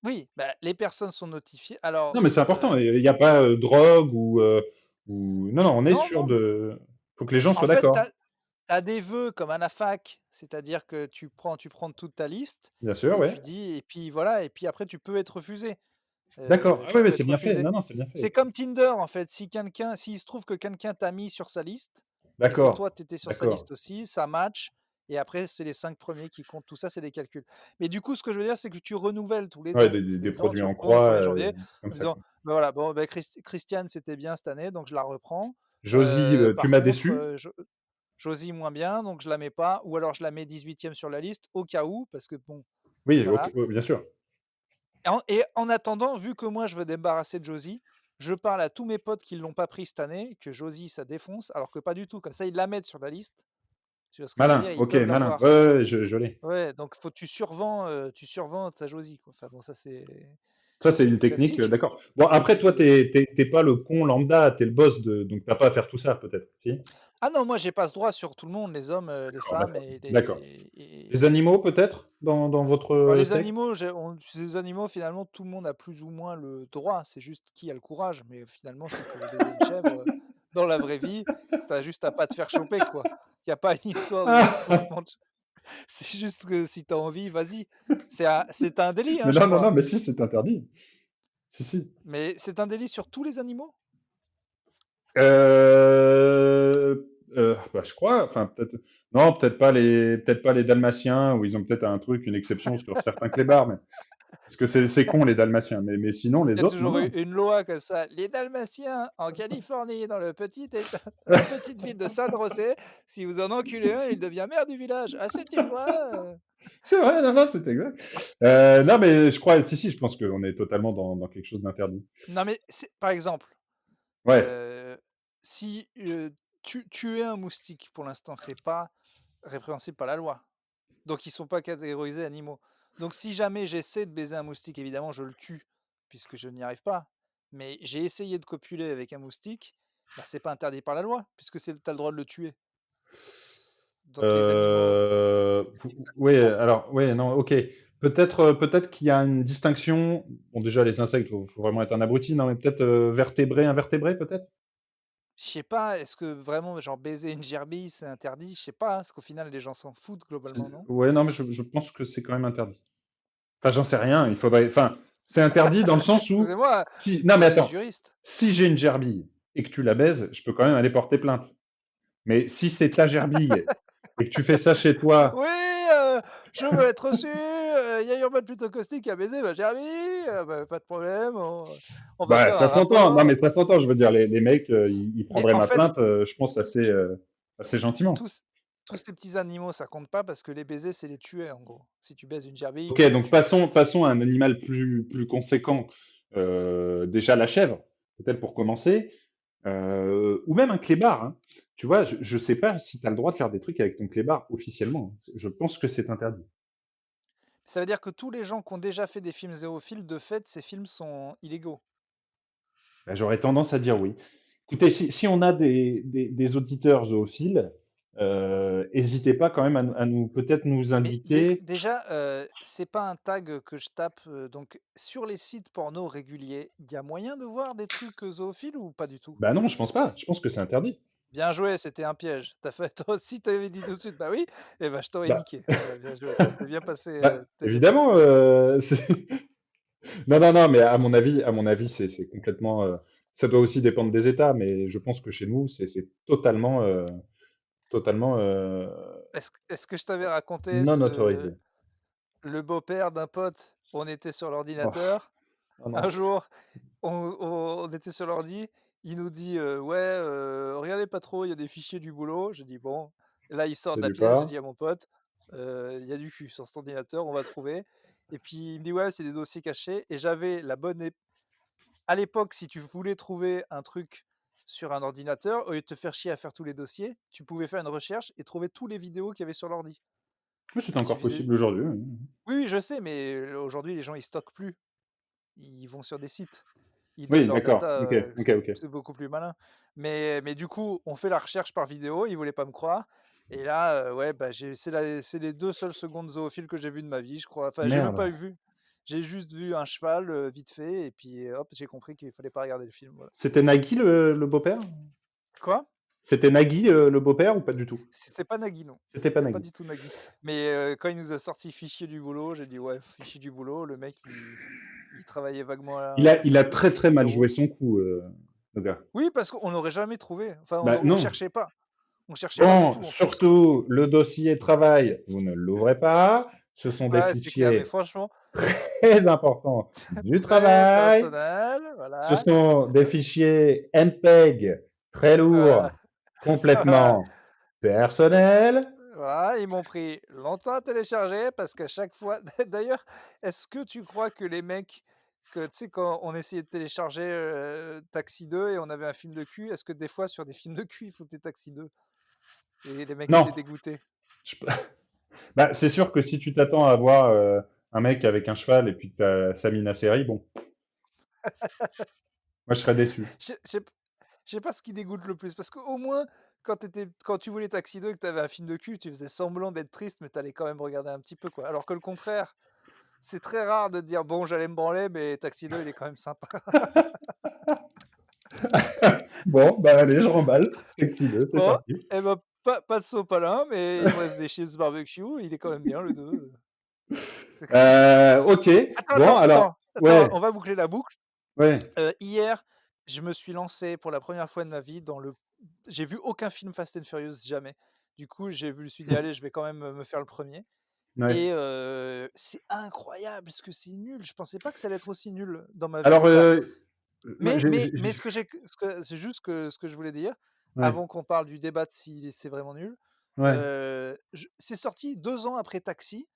Oui, bah, les personnes sont notifiées. Non, Alors, mais c'est important, il n'y a pas drogue Non, non, on est non, sûr non, mais de. Faut que les gens en soient fait, tu d'accord. as des vœux comme à la fac, c'est-à-dire que tu prends toute ta liste Bien sûr, et ouais. tu dis et puis voilà et puis après tu peux être refusé. D'accord. Ah Tu oui, oui, peux c'est être bien fait. refusé. Non, non, c'est bien C'est fait. comme Tinder en fait, s'il se trouve que quelqu'un t'a mis sur sa liste et que D'accord, toi tu étais sur sa d'accord. liste aussi, ça match et après c'est les 5 premiers qui comptent. Tout ça, c'est des calculs. Mais du coup, ce que je veux dire, c'est que tu renouvelles Ouais, tous des les ans, produits tu en retournes au croix, 1er janvier comme en ça, disant: quoi. «Bah, voilà, bon, bah, Christiane, c'était bien cette année, donc je la reprends. Josie, tu Par m'as contre, déçu. Josie moins bien, donc je la mets pas ou alors je la mets 18e sur la liste au cas où parce que bon, Oui, ok, voilà». ouais, bien sûr. Et en attendant, vu que moi je veux débarrasser de Josie, je parle à tous mes potes qui l'ont pas pris cette année, que Josie ça défonce, alors que pas du tout. Comme ça, ils la mettent sur la liste. Tu vois ce que je veux Malin, dire? Ils ok, peuvent malin. l'avoir. Ouais, ouais, je l'ai. Ouais, donc faut tu survends ta Josie, quoi. Enfin bon, ça Ça, c'est une c'est technique, classique. d'accord. Bon, après, toi, C'est t'es pas le con lambda, t'es le boss donc t'as pas à faire tout ça, peut-être. Si? Ah non, moi j'ai pas ce droit sur tout le monde, les hommes, les D'accord, femmes d'accord. et D'accord. les Les animaux, peut-être, dans votre les secte? animaux, les animaux, finalement, tout le monde a plus ou moins le droit. C'est juste qui a le courage. Mais finalement, si tu veux baiser une chèvre, dans la vraie vie, ça a juste à pas te faire choper, quoi. Il y a pas une histoire de Ah consentement. C'est juste que si tu as envie, vas-y. C'est un délit, hein, mais je non, non, non, crois. mais si, c'est interdit. Si, si. Mais c'est un délit sur tous les animaux? Bah, je crois, enfin, peut-être. Non, peut-être pas les Dalmatiens, où ils ont peut-être un truc, une exception sur certains clébards, Parce que c'est con les Dalmatiens, mais sinon Il y les a autres, non, toujours eu non. une loi comme ça: «Les Dalmatiens en Californie, dans le petit état dans la petite ville de San José, si vous en enculez un, il devient maire du village». Ah, c'est une loi, C'est vrai, non, non, c'est exact. Non, mais je crois, si, si, je pense qu'on est totalement dans quelque chose d'interdit. Non, mais c'est par exemple, Ouais. heu, si, tuer un moustique, pour l'instant, c'est pas répréhensible par la loi. Donc ils sont pas catégorisés animaux. Donc si jamais j'essaie de baiser un moustique, évidemment, je le tue puisque je n'y arrive pas. Mais j'ai essayé de copuler avec un moustique, bah, c'est pas interdit par la loi puisque c'est tu as le droit de le tuer. Donc les animaux Oui, alors, oui, non, ok. Peut-être qu'il y a une distinction. Bon, déjà, les insectes, faut vraiment être un abruti, non, mais peut-être vertébré, invertébré, peut-être? je sais pas, est-ce que vraiment genre baiser une gerbille, c'est interdit? Je sais pas, hein, parce qu'au final les gens s'en foutent globalement, non? Ouais, non, mais je pense que c'est quand même interdit. Enfin, j'en sais rien, il faudrait. Enfin, c'est interdit dans le sens où. Excusez-moi, Si... Non, mais on est attends. juriste. Si j'ai une gerbille et que tu la baises, je peux quand même aller porter plainte. Mais si c'est ta gerbille et que tu fais ça chez toi. Oui, je veux être reçu, il y a Urban plutôt caustique qui a baisé ma gerbille, bah, pas de problème, on va Bah, faire ça un s'entend. Non, mais rapport. ça s'entend. Je veux dire, les mecs, ils Mais prendraient en ma fait, plainte, je pense, assez gentiment. tous tous ces petits animaux, ça compte pas parce que les baiser, c'est les tuer, en gros. Si tu baises une gerbille, Ok, tu la donc tues. passons à un animal plus conséquent. Déjà la chèvre, peut-être pour commencer, ou même un clébard, hein. Tu vois, je sais pas si tu as le droit de faire des trucs avec ton clébard officiellement. Je pense que c'est interdit. Ça veut dire que tous les gens qui ont déjà fait des films zoophiles, de fait, ces films sont illégaux. Bah, j'aurais tendance à dire oui. Écoutez, si on a des auditeurs zoophiles, n'hésitez pas quand même à nous peut-être nous Mais indiquer. déjà, c'est pas un tag que je tape, donc sur les sites porno réguliers, il y a moyen de voir des trucs, zoophiles ou pas du tout? Bah non, je pense pas. Je pense que c'est interdit. Bien joué, c'était un piège. Tu fait toi aussi tu avais dit tout de suite: «Bah oui», et bah, je t'aurais Bah, niqué. Voilà, bien joué, bah, tu bien passé. évidemment, non, non, non, mais à mon avis, c'est complètement. Ça doit aussi dépendre des États, mais je pense que chez nous, c'est totalement Est-ce que je t'avais raconté non ce autorisé. le beau-père d'un pote, on était sur Oh, l'ordinateur, oh un non, jour, on était sur l'ordi, il nous dit: «Ouais, regardez pas trop, il y a des fichiers du boulot». J'ai dit: «Bon». Là, il sort c'est de la du pièce, j'ai pas. dit à mon pote: «Il y a du cul sur cet ordinateur, on va trouver», et puis il me dit: «Ouais, c'est des dossiers cachés», et j'avais la bonne ép à l'époque, si tu voulais trouver un truc sur un ordinateur, au lieu de te faire chier à faire tous les dossiers, tu pouvais faire une recherche et trouver tous les vidéos qu'il y avait sur l'ordi. Oui, c'est Il encore suffisait possible aujourd'hui. Oui. Oui, oui, je sais, mais aujourd'hui, les gens, ils stockent plus. Ils vont sur des sites. Ils donnent Oui, leurs d'accord. data, Ok, ok, ok. c'est beaucoup plus malin. Mais du coup, on fait la recherche par vidéo, ils voulaient pas me croire, et là, ouais, bah, c'est les 2 seules secondes zoophiles que j'ai vues de ma vie, je crois. Enfin, j'ai même Merde. pas vu. J'ai juste vu un cheval, vite fait, et puis, hop, j'ai compris qu'il fallait pas regarder le film, voilà. C'était Nagui le beau-père? Quoi? C'était Nagui le beau-père ou pas du tout? C'était pas Nagui, non. C'était pas C'était pas Nagui. du tout Nagui. Mais, quand il nous a sorti Fichier du boulot, j'ai dit: «Ouais, fichier du boulot», le mec il travaillait vaguement Il a sur des très trucs très mal joué libéraux. son coup, le gars. Oui, parce qu'on n'aurait jamais trouvé. Enfin, Bah on non. cherchait pas. On cherchait pas du Bon, tout en plus. surtout le dossier travail, vous ne l'ouvrez pas. Ce sont des Ouais, c'est clair, mais fichiers franchement, très importants du très travail. personnel, Ce voilà, sont c'est des tout. fichiers MPEG très Voilà, lourds, voilà, complètement personnels. voilà, ils m'ont pris longtemps à télécharger parce qu'à chaque fois d'ailleurs, est-ce que tu crois que les mecs que tu sais, quand on essayait de télécharger, Taxi 2 et on avait un film de cul, est-ce que des fois sur des films de cul, ils foutaient Taxi 2 et les mecs étaient Non, dégoûtés? je- bah, c'est sûr que si tu t'attends à voir un mec avec un cheval et puis que t'as Samina Seri, bon, moi je serais déçu. Je sais Je sais pas ce qui dégoûte le plus, parce qu'au moins, quand tu voulais Taxi 2 et que tu avais un film de cul, tu faisais semblant d'être triste, mais tu allais quand même regarder un petit peu, quoi. Alors que le contraire, c'est très rare de dire: «Bon, j'allais me branler, mais Taxi 2, il est quand même sympa». Bon, bah allez, je remballe. Taxi 2, c'est Bon, parti. et ben, pas de sopalin, mais il me reste des chips barbecue, il est quand même bien le 2. C'est Ok, attends, bon, attends, alors, attends, attends, ouais, on va boucler la boucle. ouais. Hier, je me suis lancé pour la première fois de ma vie dans le j'ai vu aucun film Fast and Furious, jamais. Du coup, je me suis dit: «Allez, je vais quand même, me faire le premier. Ouais. et c'est incroyable ce que c'est nul. Je pensais pas que ça allait être aussi nul dans ma vie. Alors, Enfin, moi, mais ce que juste que ce que je voulais dire, ouais, avant qu'on parle du débat de si c'est vraiment nul, ouais, je c'est sorti 2 ans après Taxi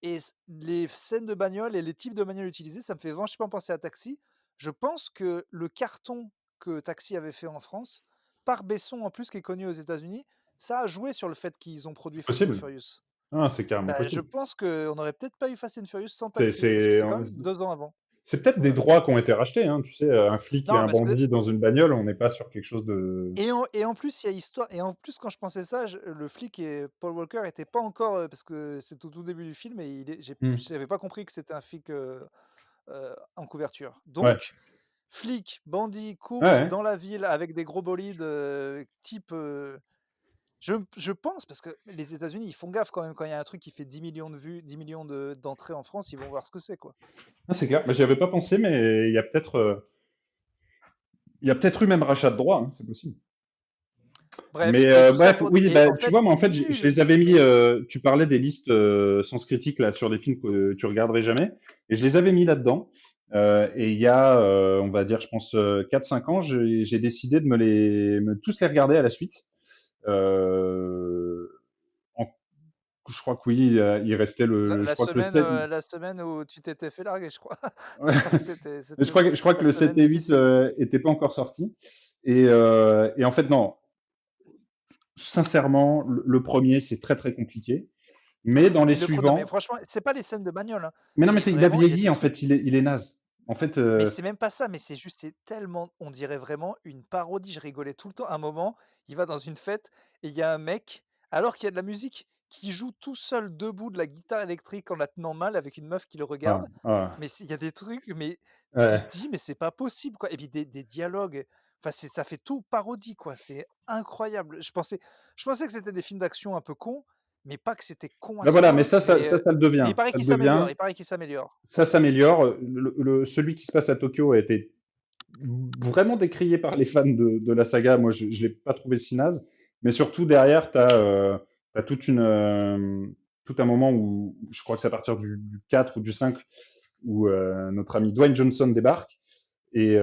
et les scènes de bagnole et les types de bagnoles utilisées, ça me fait vachement penser à Taxi. Je pense que le carton que Taxi avait fait en France, par Besson en plus qui est connu aux États-Unis, ça a joué sur le fait qu'ils ont produit c'est Fast and possible. Furious. Ah, c'est carrément Bah, je possible. pense qu'on n'aurait peut-être pas eu Fast and Furious sans C'est Taxi, parce que c'est c'est quand même 2 ans avant. c'est peut-être des Voilà. droits qui ont été rachetés, hein, tu sais, un flic et Non, un parce que bandit dans une bagnole, on n'est pas sur quelque chose de et en plus, il y a histoire et en plus, quand je pensais ça, le flic et Paul Walker était pas encore, parce que c'est au tout début du film et mmh, j'avais pas compris que c'était un flic, en couverture. ouais, Donc, flic, bandit, ouais, course ouais. dans la ville avec des gros bolides, type, je pense parce que les États-Unis, ils font gaffe quand même quand il y a un truc qui fait 10 millions de vues, 10 millions d'entrées en France, ils vont voir ce que c'est, quoi. Ah, c'est clair. Bah, j'y avais pas pensé, mais il y a peut-être eu même rachat de droits, hein, c'est possible. Bref, Mais et tout ça bref, pour oui, et bah, en tu fait, vois, moi, en fait, je nul, les avais mis, mais tu parlais des listes Sens Critique, là, sur les films que tu regarderais jamais, et je les avais mis là-dedans. Et il y a, on va dire, je pense, 4-5 ans, j'ai décidé de tous les regarder à la suite. Euh, en- je crois que oui, il restait la je la crois que le semaine, 7, heu, la semaine où tu t'étais fait larguer, je crois. Je crois que c'était je crois que la le 7 semaine et 8 difficile. étaient pas encore sortis. Et en fait, non, sincèrement, le premier, c'est très très compliqué. Mais dans les Mais le pro non, mais suivants, franchement, c'est pas les scènes de bagnole, hein, mais non, mais mais il a vraiment, il y a vieilli des en trucs fait, il est naze. En fait, mais c'est même pas ça, mais c'est juste, c'est tellement on dirait vraiment une parodie. Je rigolais tout le temps. À un moment, il va dans une fête et il y a un mec, alors qu'il y a de la musique, qui joue tout seul debout de la guitare électrique en la tenant mal avec une meuf qui le ah, regarde. ah, Mais il y a des trucs, mais tu te ouais. dis: «Mais c'est pas possible, quoi» et puis des dialogues, enfin, ça fait tout parodie, quoi. C'est incroyable. Je pensais que c'était des films d'action un peu cons, mais pas que c'était con à Bah ce voilà, mais point. ça le Mais devient, il paraît ça le qu'il devient, s'améliore, il paraît qu'il s'améliore. ça s'améliore. Celui qui se passe à Tokyo a été vraiment décrié par les fans de la saga. Moi, je l'ai pas trouvé si naze. Mais surtout derrière, t'as tout un moment où je crois que c'est à partir du 4 ou du 5 où notre ami Dwayne Johnson débarque et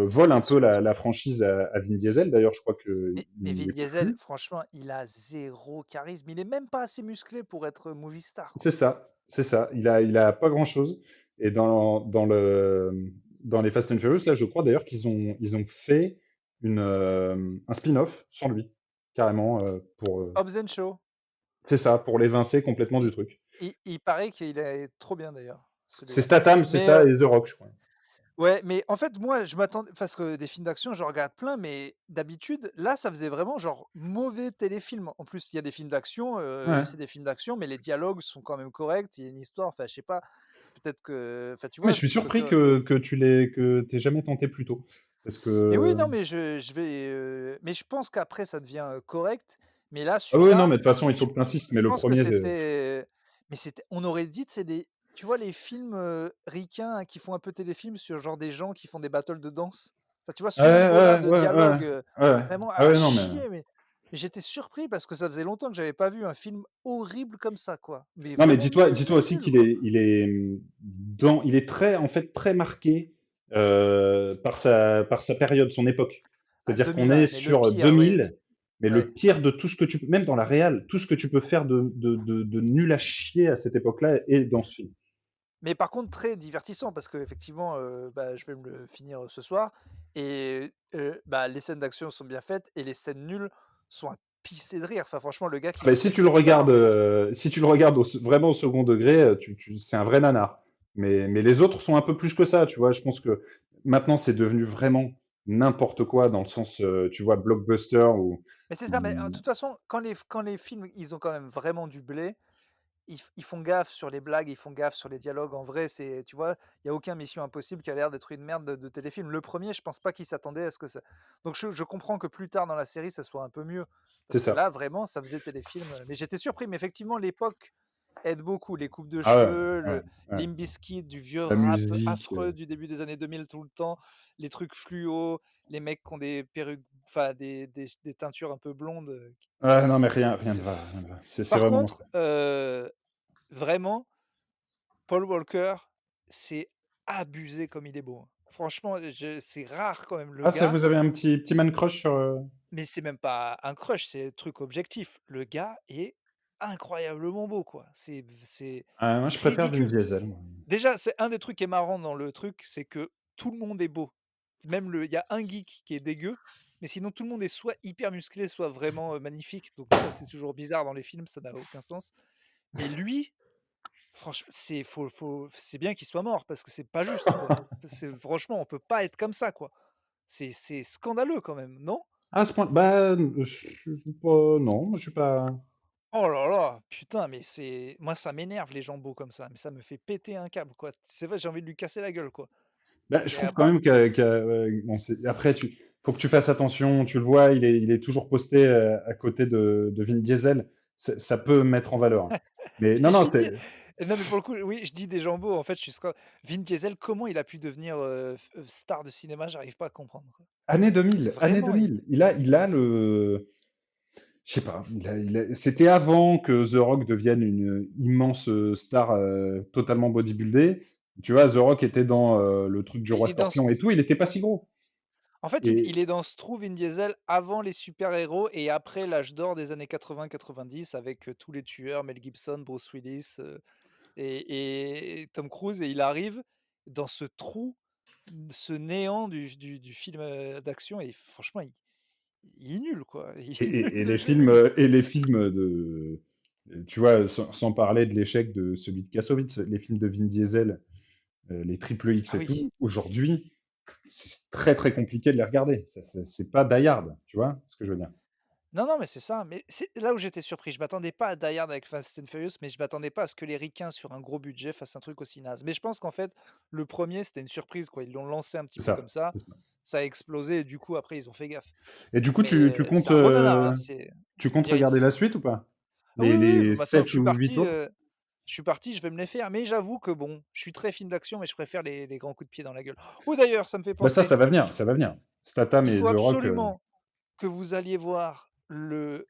vole un Bien peu sûr. la franchise à Vin Diesel. D'ailleurs, je crois qu'il Mais n'y Vin est Diesel, plus. franchement, il a zéro charisme. Il est même pas assez musclé pour être movie star, C'est quoi. ça, c'est ça. Il a pas grand-chose. Et dans les Fast and Furious, là, je crois d'ailleurs ils ont fait un spin-off sur lui, carrément, Hobbs& and Shaw. c'est ça, pour l'évincer complètement du Et truc. il paraît qu'il est trop bien d'ailleurs, C'est celui-là. Statham, c'est Mais, ça, et The Rock, je crois. ouais, mais en fait, moi, je m'attendais parce que des films d'action, j'en regarde plein, mais d'habitude, là, ça faisait vraiment genre mauvais téléfilm. En plus, il y a des films d'action, Ouais. c'est des films d'action, mais les dialogues sont quand même corrects. Il y a une histoire, enfin, je sais pas, peut-être que enfin, tu Mais vois? je suis Quand tu surpris que t'aies jamais tenté plus tôt. Parce mais oui, que. non, mais je vais, mais je pense qu'après ça devient, correct. Mais là, Ah oui, non, mais celui-là, de toute façon, il je faut que tu insistes. Mais je le pense que premier, c'était mais c'était on aurait dit, c'est des tu vois les films, ricains qui font un peu téléfilm sur genre des gens qui font des battles de danse? Enfin, tu vois ouais, ce niveau-là ouais, de ouais, ouais, dialogue, ouais. vraiment Ah à ouais, non, mais. chier, mais j'étais surpris parce que ça faisait longtemps que j'avais pas vu un film horrible comme ça, quoi. Mais Non, mais vraiment nul, dis-toi nul, aussi nul, qu'il quoi. il est très, en fait, très marqué par sa période, son époque. À C'est-à-dire qu'on 2000, est ouais, mais le sur pire, ouais, 2000, mais le ouais. pire de tout ce que tu peux, même dans la réal, tout ce que tu peux faire de nul à chier à cette époque-là est dans ce film. Mais par contre très divertissant parce qu'effectivement, bah, je vais me le finir, ce soir et bah, les scènes d'action sont bien faites et les scènes nulles sont à pisser de rire. Enfin franchement le gars qui Mais joue Jackie Chan, mais si tu le regardes vraiment au second degré, c'est un vrai nanar. Mais les autres sont un peu plus que ça, tu vois. Je pense que maintenant, c'est devenu vraiment n'importe quoi dans le sens, tu vois, blockbuster c'est ça, mais de ou- toute façon quand les films, ils ont quand même vraiment du blé, ils font gaffe sur les blagues, ils font gaffe sur les dialogues. En vrai, c'est tu vois, il y a aucun Mission Impossible qui a l'air d'être une merde de téléfilm. Le premier je pense pas qu'ils s'attendaient à ce que ça donc je comprends que plus tard dans la série, ça soit un peu mieux. c'est Parce que ça. là, vraiment, ça faisait téléfilm, mais j'étais surpris. Mais effectivement, l'époque aide beaucoup. Les coupes de Ah ouais, cheveux, ouais, le ouais. Limp Bizkit, du vieux La rap musique. affreux du début des années 2000 tout le temps, les trucs fluo, les mecs qui ont des perruques, enfin des teintures un peu blondes, Ouais, non, mais rien, c'est rien ne va. C'est par vraiment contre, l'enfer. vraiment, Paul Walker, c'est abusé comme il est beau, hein. Franchement, je c'est rare quand même le Ah, ça gars, vous avez un petit man crush sur, mais c'est même pas un crush, c'est truc objectif. Le gars est incroyablement beau, quoi. C'est ah moi je préfère Vin ridicule. Diesel, moi. Déjà, c'est un des trucs qui est marrant dans le truc, c'est que tout le monde est beau. Même il y a un geek qui est dégueu, mais sinon tout le monde est soit hyper musclé, soit vraiment, magnifique. Donc ça, c'est toujours bizarre dans les films, ça n'a aucun sens. Mais lui, franchement, c'est bien qu'il soit mort parce que c'est pas juste, quoi. Franchement, on peut pas être comme ça, quoi. C'est scandaleux quand même, non? Ah, à ce point bah, je suis pas non, moi je suis pas Oh là là, putain, mais moi ça m'énerve les gens beaux comme ça, mais ça me fait péter un câble, quoi. C'est vrai, j'ai envie de lui casser la gueule, quoi. bah, je Mais trouve à quand part même bon, c'est après tu faut que tu fasses attention, tu le vois, il est toujours posté, à côté de Vin Diesel, ça peut mettre en valeur, hein. Mais non, je non, lui dis c'est non, mais pour le coup, oui, je dis des gens beaux, en fait, je suis Vin Diesel, comment il a pu devenir, star de cinéma? J'arrive pas à comprendre, quoi. année Parce que 2000, année vraiment, 2000. Il a le je sais pas, c'était avant que The Rock devienne une immense, star, totalement bodybuildée. Tu vois, The Rock était dans, le truc du il roi est dans ce Scorpion et tout, il était pas si gros en fait, il et il est dans ce trou, Vin Diesel, avant les super-héros et après l'âge d'or des années 80-90 avec, tous les tueurs, Mel Gibson, Bruce Willis, et Tom Cruise, et il arrive dans ce trou, ce néant du film, d'action, et franchement, il est nul, quoi. Il et est nul et et de les chez films, nul. tu vois, sans parler de l'échec de celui de Kassovitz, les films de Vin Diesel, les triple X Ah et oui. tout, aujourd'hui, c'est très, très compliqué de les regarder. Ça c'est pas Die Hard, tu vois ce que je veux dire? Non, non, mais c'est ça, mais c'est là où j'étais surpris. Je m'attendais pas à Die Hard avec Fast and Furious, mais je m'attendais pas à ce que les ricains, sur un gros budget, fassent un truc aussi naze. Mais je pense qu'en fait, le premier c'était une surprise, quoi. Ils l'ont lancé un petit C'est peu ça, comme ça, c'est ça. ça a explosé et du coup après ils ont fait gaffe. Et du coup, Mais, c'est un gros nanar, hein, tu on comptes dirait une regarder la s suite ou pas? ah oui, oui, Les maintenant que 7 ou 8 autres? je suis parti, je vais me les faire. Mais j'avoue que bon, je suis très film d'action, mais je préfère les grands coups de pied dans la gueule. Oh d'ailleurs, ça me fait Bah, ça, penser, ça va il venir, faut ça va venir. Statham il et faut The Rock, absolument que vous alliez voir le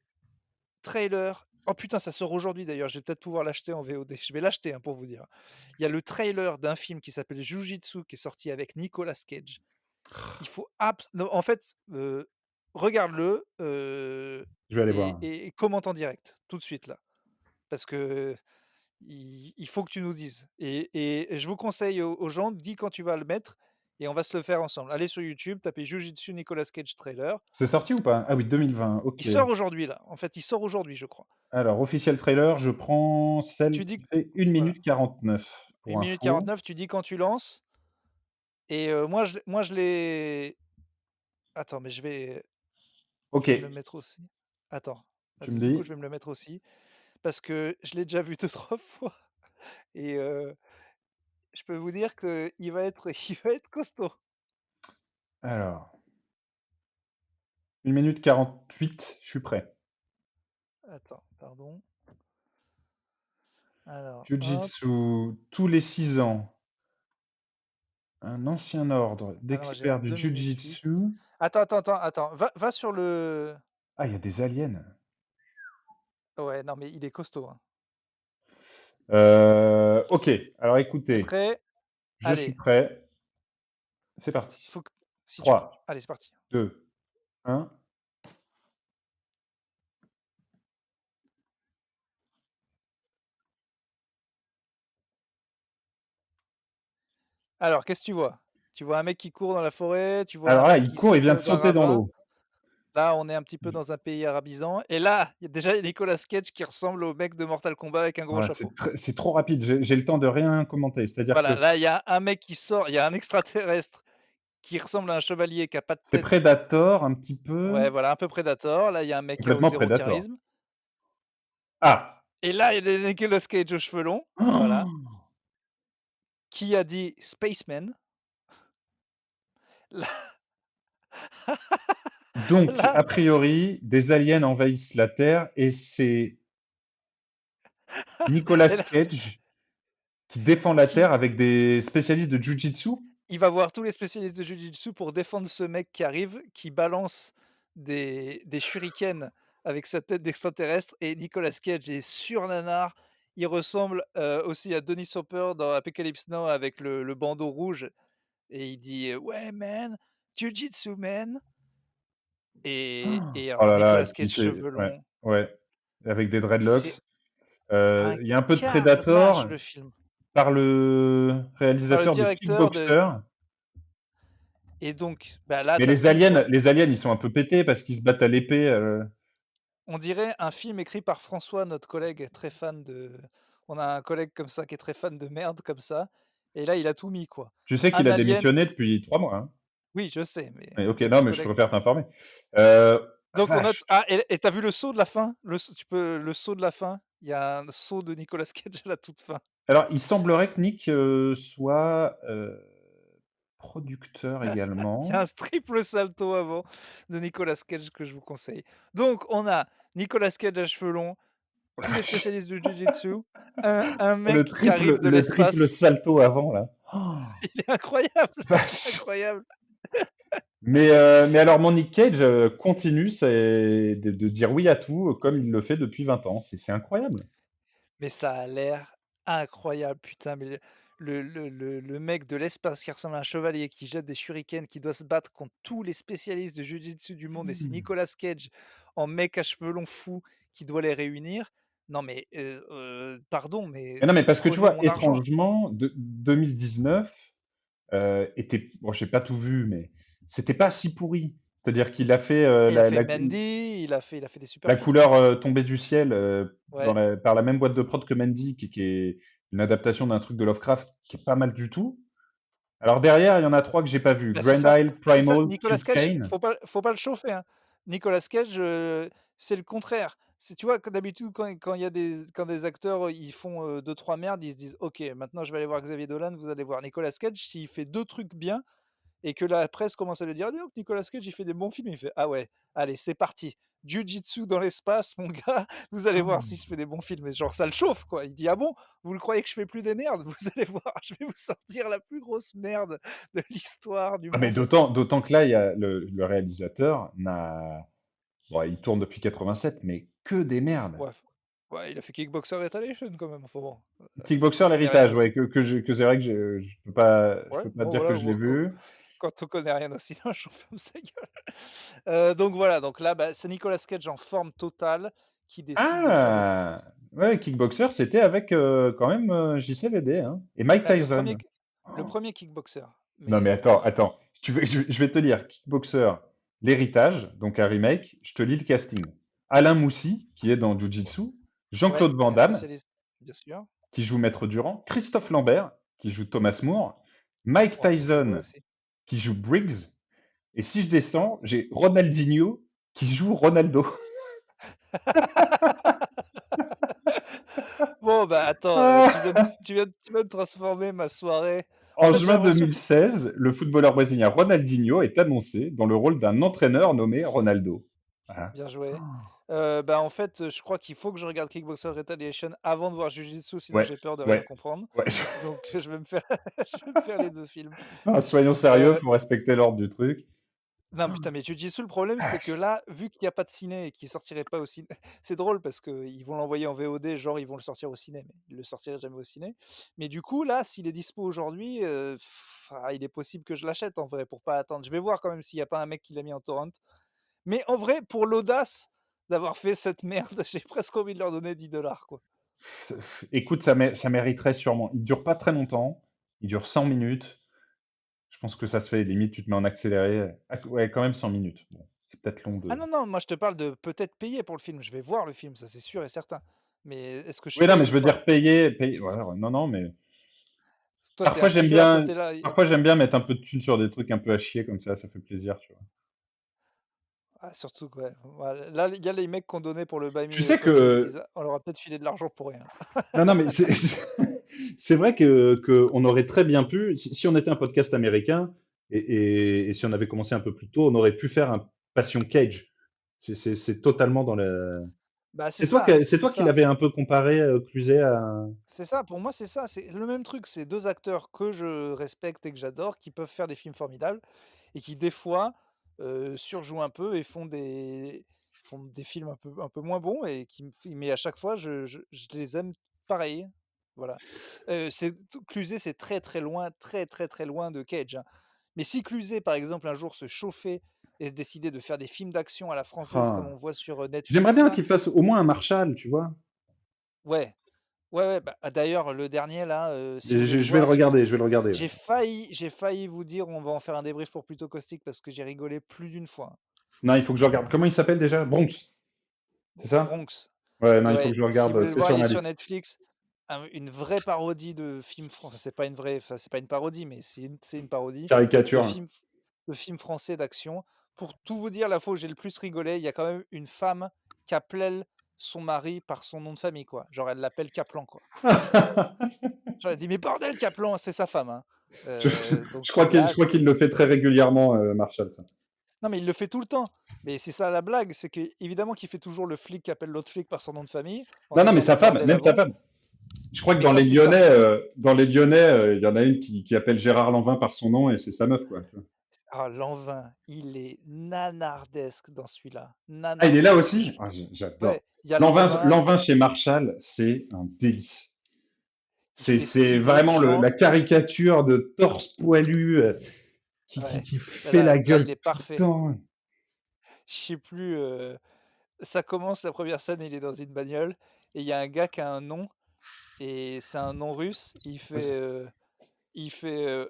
trailer. Oh putain, ça sort aujourd'hui d'ailleurs, je vais peut-être pouvoir l'acheter en VOD. Je vais l'acheter, hein, pour vous dire. Il y a le trailer d'un film qui s'appelle Jujutsu qui est sorti avec Nicolas Cage. Il faut abs non, en fait, regarde-le, je vais aller et voir. commente en direct, tout de suite là. Parce que il faut que tu nous dises, et je vous conseille aux gens, dis quand tu vas le mettre et on va se le faire ensemble. Allez sur YouTube, tapez Jujutsu Nicolas Cage trailer. C'est sorti ou pas? Ah oui, 2020, Il OK. sort aujourd'hui là, en fait, il sort aujourd'hui, je crois. Alors, officiel trailer, je prends celle Tu dis qui fait 1 voilà, minute 49 1 pour minute info. 49, tu dis quand tu lances, et moi je l'ai attends, mais je vais me le OK, mettre aussi. Attends, tu me du coup, dis. je vais me le mettre aussi parce que je l'ai déjà vu 2-3 fois, et je peux vous dire qu'il va être il va être costaud. Alors, 1 minute 48, je suis prêt. Attends, pardon. Alors, hop. Jiu-Jitsu, tous les 6 ans, un ancien ordre Ah non, j'ai un d'experts du 2 minutes 8. Jiu-Jitsu. Attends, va sur le Ah, il y a des aliens. ouais, non, mais il est costaud, hein. OK, alors Tu écoutez, prêt? je suis Allez, prêt. C'est il parti. faut que si tu veux. 3, Allez, c'est parti. 2, 1. Alors, qu'est-ce que tu vois? Tu vois un mec qui court dans la forêt, tu vois un Alors là, mec il qui court, il saute, vient de d'un sauter dans ravin. l'eau. Là, on est un petit peu dans un pays arabisant, et là, il y a déjà Nicolas Cage qui ressemble au mec de Mortal Kombat avec un gros Ouais, chapeau. c'est trop rapide, j'ai le temps de rien commenter. C'est-à-dire Voilà, que là, il y a un mec qui sort, il y a un extraterrestre qui ressemble à un chevalier qui a pas de c'est tête. Predator un petit peu, Ouais, voilà, un peu Predator. Là, il y a un mec qui a complètement zéro Predator. charisme. Ah! Et là, il y a Nicolas Cage aux cheveux longs, voilà, qui a dit Spaceman. Là, Donc, là, a priori, des aliens envahissent la Terre et c'est Nicolas et là, Cage qui défend la qui Terre avec des spécialistes de Jiu-Jitsu. il va voir tous les spécialistes de jiu-jitsu pour défendre ce mec qui arrive, qui balance des shurikens avec sa tête d'extraterrestre, et Nicolas Cage est surnanar, il ressemble, aussi à Dennis Hopper dans Apocalypse Now avec le bandeau rouge et il dit: «Ouais man, jiu-jitsu man» et Oh alors là là, Nicolas et puis Cage il fait cheveux ouais, longs, ouais, avec des c'est dreadlocks. un Il y a un peu de carnage Predator le film. par le Par le réalisateur de directeur de Kickboxer, et donc, bah, là, mais tu as tout quoi. les aliens, ils sont un peu pétés parce qu'ils se battent à l'épée, On dirait un film écrit par François, notre collègue très fan de on a un collègue comme ça qui est très fan de merde comme ça et là, il a tout mis quoi. Je sais qu'il Un a alien démissionné depuis 3 mois, hein. oui, je sais, Mais mais OK, non, mais je ex-collègue. préfère t'informer. Heu, Donc on note Vache! ah et tu vu le saut de la fin? Le saut de la fin? Il y a un saut de Nicolas Cage à la toute fin. Alors, il semblerait que Nick, soit, producteur Il y a également. un triple salto avant de Nicolas Cage que je vous conseille. Donc on a Nicolas Cage à cheveux longs, Oh la tous les vache! spécialistes du jiu-jitsu, un mec qui arrive de Le triple l'espace. salto avant là. Il est incroyable, Vache! incroyable. Mais alors mon Nick Cage, continue c'est de dire oui à tout, comme il le fait depuis 20 ans. C'est incroyable. Mais ça a l'air incroyable, putain, mais le mec de l'espace qui ressemble à un chevalier, qui jette des shurikens, qui doit se battre contre tous les spécialistes de jiu-jitsu du monde et c'est Nicolas Cage en mec à cheveux longs fou qui doit les réunir. Non mais, pardon, mais Mais non, mais parce que tu prenez vois, mon argent. étrangement, de 2019, était bon, j'ai pas tout vu, mais c'était pas si pourri. C'est-à-dire qu'il a fait, Il a fait Mandy, il a fait des super la films, hein. couleur, tombée du ciel, Ouais. par la même boîte de prod que Mandy, qui est une adaptation d'un truc de Lovecraft qui est pas mal du tout. Alors derrière, il y en a 3 que j'ai pas vu. Bah, Grand c'est ça, Primal, Nicolas Tooth Cage, Chain. faut pas le chauffer, hein. Nicolas Cage, c'est le contraire. C'est tu vois, que d'habitude quand il y a des acteurs, ils font, 2-3 merdes, ils se disent: «OK, maintenant je vais aller voir Xavier Dolan», vous allez voir Nicolas Cage, s'il fait 2 trucs bien et que la presse commence à lui dire: «Ah dis donc Nicolas Cage, il fait des bons films», il fait: «Ah ouais, allez c'est parti, jiu-jitsu dans l'espace mon gars, vous allez voir si je fais des bons films» et genre ça le chauffe quoi. Il dit: «Ah bon? Vous le croyez que je fais plus des merdes? Vous allez voir, je vais vous sortir la plus grosse merde de l'histoire du Ah mais monde». d'autant que là, il y a le réalisateur n'a bon, il tourne depuis 87, mais que des merdes. Ouais, ouais, il a fait Kickboxer Retaliation quand même, enfin bon, on Kickboxer, connaît rien l'héritage, au ouais, cin que c'est vrai que je ouais, peux pas bon dire que voilà, je l'ai bon vu. quand on connaît rien au cinéma, on ferme sa gueule. Donc voilà, donc là, bah, c'est Nicolas Cage en forme totale qui décide de faire des Ah! Ouais, Kickboxer, c'était avec, quand même, JCVD, hein, et Mike bah, Tyson. le premier Kickboxer, Non, mais mais attends, attends. Tu veux, je vais te lire Kickboxer, l'héritage, donc un remake. Je te lis le casting. Alain Moussi, qui est dans Jujutsu. ouais, Jean-Claude qui Van est un Damme, spécialiste, bien sûr. qui joue Maître Durand. Christophe Lambert, qui joue Thomas More. Mike Oh, faut que je vois Tyson, aussi. qui joue Briggs. Et si je descends, j'ai Ronaldinho, qui joue Ronaldo. Bon, bah, attends, Ah. tu viens de transformer ma soirée. En En fait, j'ai juin l'impression que 2016, le footballeur brésilien Ronaldinho est annoncé dans le rôle d'un entraîneur nommé Ronaldo. Voilà. bien joué. Bah, en fait, je crois qu'il faut que je regarde Kickboxer Retaliation avant de voir Jujutsu, sinon Ouais, j'ai peur de rien ouais, comprendre. ouais. Donc je vais me faire je vais me faire les 2 films. Non, soyons sérieux, Heu, faut respecter l'ordre du truc. non, putain, mais Jujutsu, le problème, c'est que Vache. là, vu qu'il y a pas de ciné et qu'il sortirait pas au ciné c'est drôle parce qu'ils vont l'envoyer en VOD, genre, ils vont le sortir au ciné, mais ils le sortiraient jamais au ciné. Mais du coup, là, s'il est dispo aujourd'hui, il est possible que je l'achète, en vrai, pour pas attendre. Je vais voir quand même s'il y a pas un mec qui l'a mis en torrent. Mais en vrai, pour l'audace d'avoir fait cette merde, j'ai presque envie de leur donner 10 quoi. Écoute, ça mériterait sûrement. Il dure pas très longtemps. Il dure 100 minutes. Je pense que ça se fait limite, tu te mets en accéléré. Ah, ouais, quand même 100 minutes. Bon, c'est peut-être long Ah de. non, non, moi je te parle de peut-être payer pour le film. Je vais voir le film, ça c'est sûr et certain. Mais est-ce que je Oui, non, mais paye je ou veux pas? dire payer. Ouais, ouais, non, non, mais Toi, t'es un petit jeu, toi, t'es là et parfois j'aime bien mettre un peu de thunes sur des trucs un peu à chier comme ça fait plaisir, tu vois. ah surtout que ouais, voilà, là, il y a les mecs qui ont donné pour le Buy Tu Me a sais Coffee, ils se que disent: «Ah, on leur a peut-être filé de l'argent pour rien». non, non, mais c'est c'est vrai que on aurait très bien pu, si on était un podcast américain et si on avait commencé un peu plus tôt, on aurait pu faire un Passion Cage. C'est totalement dans le. Bah, C'est c'est toi qui ça, l'avais un peu comparé, Cluzet à. c'est ça, pour moi, c'est ça, c'est le même truc. C'est 2 acteurs que je respecte et que j'adore, qui peuvent faire des films formidables et qui, des fois, surjouent un peu et font des films un peu moins bons et qui me f mais à chaque fois, je les aime pareil, voilà. Cluzet, c'est très, très loin, très, très, très loin de Cage, hein. Mais si Cluzet, par exemple, un jour se chauffait et se décidait de faire des films d'action à la française comme Ah. on voit sur, J'aimerais Netflix bien là, qu'il fasse au moins un Marshall, tu vois? ouais, ouais, ouais, bah, d'ailleurs le dernier là, si Et vous voulez le je vais le voir, regarder, je vais le regarder, ouais. j'ai failli vous dire: «On va en faire un débrief pour Plutôt Caustique» parce que j'ai rigolé plus d'une fois, hein. Non, il faut que je regarde. Comment il s'appelle déjà? Bronx, c'est ça? Bronx. Ouais, non, Et il faut que ouais, je le si vous regarde, voulez le c'est voir, sur il est ma sur liste. Netflix. Une vraie parodie de film enfin, c'est pas une vraie, enfin, c'est pas une parodie, mais c'est une parodie de Caricature, hein. films français d'action. Pour tout vous dire, la fois où j'ai le plus rigolé, il y a quand même une femme qui appelle son mari par son nom de famille, quoi. Genre, elle l'appelle Kaplan, quoi. Genre, elle dit: «Mais bordel, Kaplan!» C'est sa femme, hein. Je Donc crois qu'il là, je crois qu'il tu le fait très régulièrement, Marshall, ça. non, mais il le fait tout le temps. Mais c'est ça la blague, c'est qu'évidemment qu'il fait toujours le flic qui appelle l'autre flic par son nom de famille, en Non, non, mais disant: «Mais sa femme, bordel même sa avant». femme. Je crois que Mais quand c'est sa Dans les Lyonnais, il y en a une qui appelle Gérard Lanvin par son nom et c'est sa meuf, quoi, tu vois? Ah, Lanvin, il est nanardesque dans celui-là, Ah, il est là nanardesque. aussi? Ah, j'adore. Ouais, il y a Lanvin, il Lanvin chez Marshall, c'est un délice. fait ce C'est qu'il veut, vraiment la caricature de torse poilu, ouais, qui là fait la là, il gueule est tout le parfait. temps. Je sais plus, ça commence la première scène, il est dans une bagnole et il y a un gars qui a un nom et c'est un nom russe. Il fait: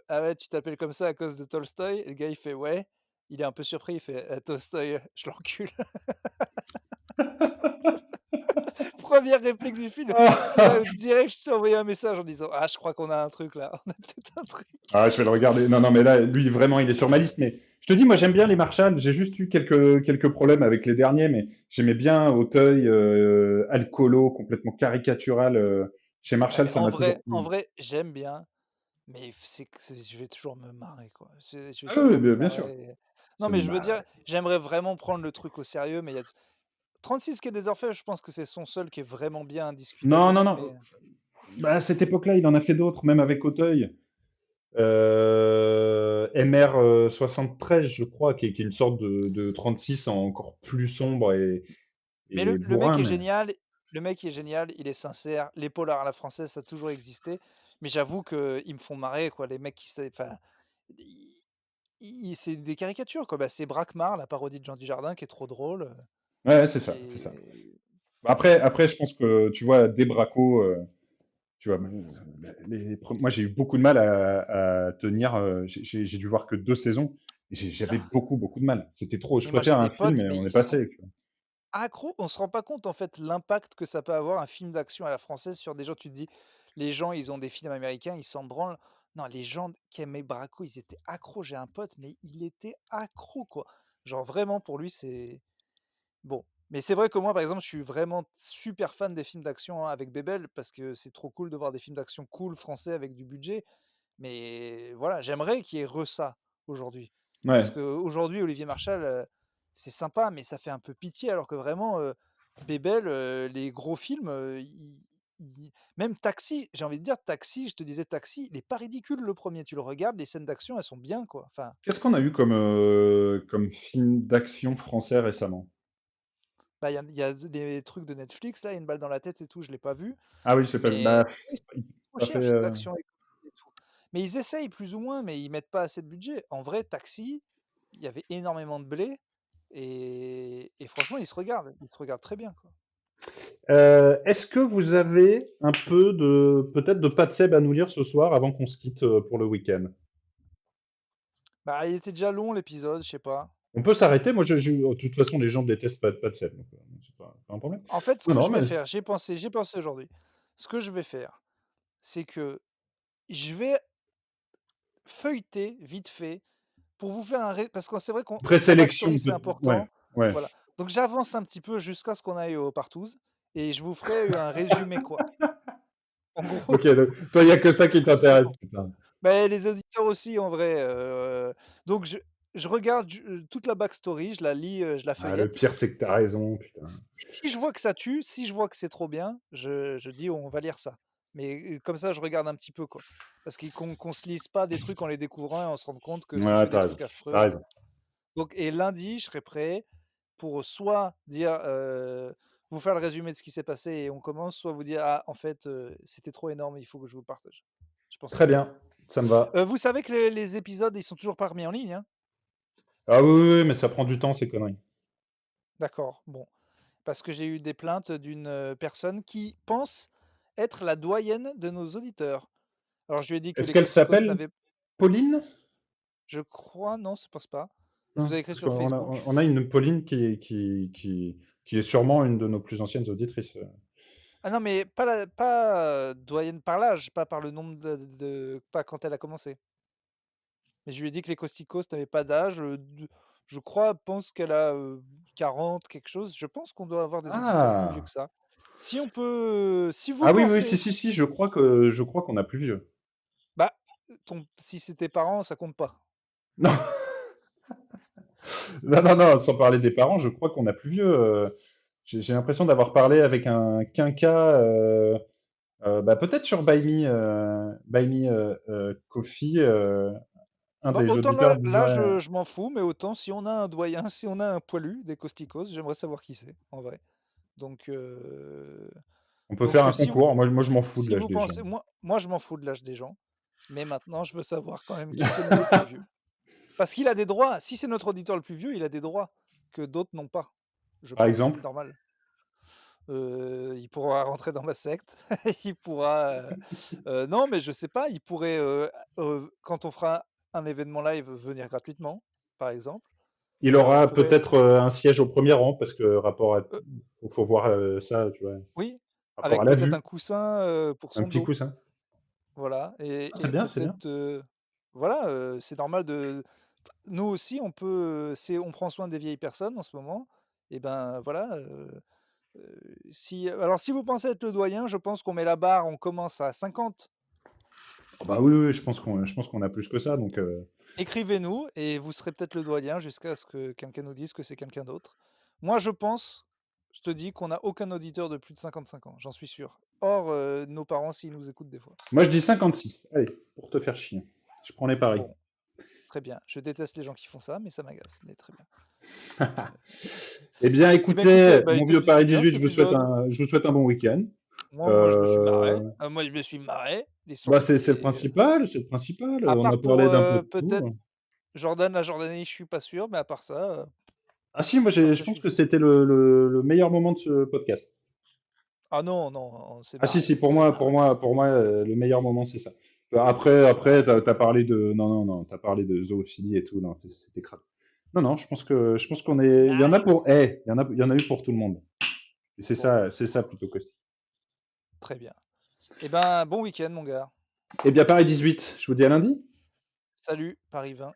«Ah ouais, tu t'appelles comme ça à cause de Tolstoï?» Et le gars, il fait: «Ouais». Il est un peu surpris, il fait: Tolstoï, je l'encule». Première réplique du film, c'est là où direct je t'ai envoyé un message en disant: «Ah, je crois qu'on a un truc là, on a peut-être un truc». Ah, je vais le regarder. Non, non, mais là, lui, vraiment, il est sur ma liste. Mais je te dis, moi, j'aime bien les Marshall. J'ai juste eu quelques problèmes avec les derniers, mais j'aimais bien Auteuil, alcoolo, complètement caricatural. Chez Ouais, Marshall, mais ça en m'a toujours vrai plu. en vrai, j'aime bien, mais je vais toujours me marrer, quoi. Je vais Ah oui, toujours me bien sûr. marrer. Non, Se mais je veux dire, marrer. j'aimerais vraiment prendre le truc au sérieux, mais il y a 36 quai des Orfèvres, je pense que c'est son seul qui est vraiment bien Non, non, indiscutablement, non. mais Bah, à cette époque-là, il en a fait d'autres, même avec Auteuil. MR 73, je crois, qui est une sorte de 36 encore plus sombre mais et le mec bourrin, est mais génial, il est sincère. Les polars à la française, ça a toujours existé, mais j'avoue qu'ils me font marrer, quoi, les mecs qui se enfin, i c'est des caricatures, quoi. Bah, c'est Braquemar, la parodie de Jean Dujardin qui est trop drôle, ouais, c'est ça, c'est ça. et Bah, après, je pense que, tu vois, des bracos, tu vois, moi, j'ai eu beaucoup de mal à tenir. J'ai dû voir que 2 saisons. Et j'avais beaucoup de mal. C'était trop. Je mais moi j'ai préfère un des film potes, et mais on est ils sont passé, tu vois. accros. On se rend pas compte, en fait, l'impact que ça peut avoir un film d'action à la française sur des gens. Tu te dis: «Les gens, ils ont des films américains, ils s'en branlent». Non, les gens qui aimaient Braco, ils étaient accros. J'ai un pote, mais il était accro, quoi. Genre vraiment pour lui, c'est bon. Mais c'est vrai que moi, par exemple, je suis vraiment super fan des films d'action, hein, avec Bébel parce que c'est trop cool de voir des films d'action cool français avec du budget. Mais voilà, j'aimerais qu'il y ait ça aujourd'hui. Parce Ouais. qu'aujourd'hui, Olivier Marchal, c'est sympa, mais ça fait un peu pitié alors que vraiment, Bébel, les gros films, même Taxi, j'ai envie de dire Taxi, je te disais Taxi, il est pas ridicule le premier. Tu le regardes, les scènes d'action, elles sont bien, quoi. Enfin, Qu'est-ce qu'on a eu comme film d'action français récemment? bah, il y a des trucs de Netflix là, Une balle dans la tête et tout, je l'ai pas vu, Ah oui, je sais pas. mais Bah, oui, c'est il trop a fait. cher, film d'action et tout. Mais ils essayent plus ou moins, mais ils mettent pas assez de budget. En vrai, Taxi, il y avait énormément de blé et franchement, ils se regardent très bien, quoi. Est-ce que vous avez un peu peut-être de Pat Seb à nous lire ce soir avant qu'on se quitte pour le week-end? Bah, il était déjà long l'épisode, je sais pas. On peut s'arrêter. Moi, de toute façon, les gens détestent Pat Seb, donc c'est pas un problème. En fait, ce Non, que non, je vais mais faire, j'ai pensé aujourd'hui. Ce que je vais faire, c'est que je vais feuilleter vite fait pour vous faire un parce que c'est vrai qu'on la présélection backstory, c'est de. Ouais, important. ouais. Voilà. Donc j'avance un petit peu jusqu'à ce qu'on aille au partouze et je vous ferai un résumé, quoi. En gros, Ok, donc, toi, il y a que ça parce qui que c'est t'intéresse, bon. putain. Mais les auditeurs aussi en vrai, donc je regarde toute la backstory, je la lis, je la Ah, le feuillette pire, c'est que t'as raison, putain. et si je vois que ça tue, si je vois que c'est trop bien, je dis: «On va lire ça». Mais, comme ça, je regarde un petit peu, quoi. Parce qu'on se lise pas des trucs en les découvrant et on se rende compte que c'est que Ouais, des t'as raison. trucs T'as affreux. raison. Donc et lundi, je serai prêt pour soit dire, vous faire le résumé de ce qui s'est passé et on commence, soit vous dire: «Ah en fait, c'était trop énorme, il faut que je vous le partage». Je pense que Très c'est mieux. bien, ça me va. Vous savez que les épisodes, ils sont toujours pas remis en ligne, hein? Ah oui, oui, oui, mais ça prend du temps ces conneries. D'accord, bon. Parce que j'ai eu des plaintes d'une, personne qui pense être la doyenne de nos auditeurs. Alors je lui ai dit que Est-ce les qu'elle Costicos s'appelle n'avaient Pauline? je crois non, je pense pas. Elle Non, nous a écrit parce sur qu'on a Facebook. on a une Pauline qui est sûrement une de nos plus anciennes auditrices. Ah non, mais pas, doyenne par l'âge, pas par le nombre de pas quand elle a commencé. Mais je lui ai dit que les Costicos n'avaient pas d'âge, d je crois, pense qu'elle a, 40 quelque chose. Je pense qu'on doit avoir des auditeurs plus vieux Ah! que ça. Si on peut, si vous Ah oui, oui, si, pensez, si, si, je crois qu'on a plus vieux. bah, si c'est tes parents, ça compte pas. Non, non, non, non, sans parler des parents, je crois qu'on a plus vieux. J'ai l'impression d'avoir parlé avec un quinca, bah, peut-être sur Buy Me, Coffee, un Bah, des autant auditeurs là nous là disait. je m'en fous, mais autant si on a un doyen, si on a un poilu des Costicos, j'aimerais savoir qui c'est, en vrai. Donc On peut faire un si vous concours. Moi, je m'en fous de si l'âge vous des gens. pensez moi je m'en fous de l'âge des gens, mais maintenant je veux savoir quand même qui c'est le plus vieux. Parce qu'il a des droits. Si c'est notre auditeur le plus vieux, il a des droits que d'autres n'ont pas, je Par pense, c'est exemple, normal. Il pourra rentrer dans ma secte, il pourra, non, mais je sais pas, il pourrait, quand on fera un événement live, venir gratuitement, par exemple. il Il aura pourrait, peut-être un siège au premier rang parce que rapport à, heu, faut voir ça, tu vois, oui, rapport à avec la peut-être un vue, coussin, pour un son petit dos, coussin. voilà Ah, c'est et bien, c'est bien. peut-être, voilà, c'est normal de nous aussi on peut, c'est on prend soin des vieilles personnes en ce moment et ben, voilà, si alors si vous pensez être le doyen, je pense qu'on met la barre, on commence à 50. Ah bah oui, oui, je pense qu'on a plus que ça, donc Écrivez-nous et vous serez peut-être le doyen jusqu'à ce que quelqu'un nous dise que c'est quelqu'un d'autre. Moi, je pense, je te dis qu'on a aucun auditeur de plus de 55 ans, j'en suis sûr. Or, nos parents, s'ils nous écoutent des fois. moi je dis 56. Allez, pour te faire chier. Je prends les paris. Bon, très bien. Je déteste les gens qui font ça, mais ça m'agace, mais très bien. Eh bien, Eh bien, écoutez, écoutez, bah, mon écoute, vieux c'était Paris bien 18, cet épisode. je vous souhaite un bon week-end. Moi, je me suis marré. Euh, Moi, je me suis marré. L'histoire, Bah, c'est le c'était, principal, c'est le principal. à On a part pour, parlé d'un peu de peut-être tout. Jordan, la Jordanie, je suis pas sûr, mais Ah si, moi à part je ça, je pense suis que c'était le meilleur moment de ce podcast. ah non, non, on s'est Ah si, marré, si, on pour s'est moi, pour marré, moi, pour moi, le meilleur moment, c'est ça. on Après, s'est après, marré t'as complètement. parlé de, non, non, non, t'as parlé de zoophilie et tout, non, c'était crade. Non, non, je pense qu'on On s'est est, il y en a marré. pour, il y en a eu pour tout le monde. Et Bon, c'est ça plutôt que. très bien. Eh ben, bon week-end, mon gars. Eh bien, Paris 18, je vous dis à lundi. Salut, Paris 20.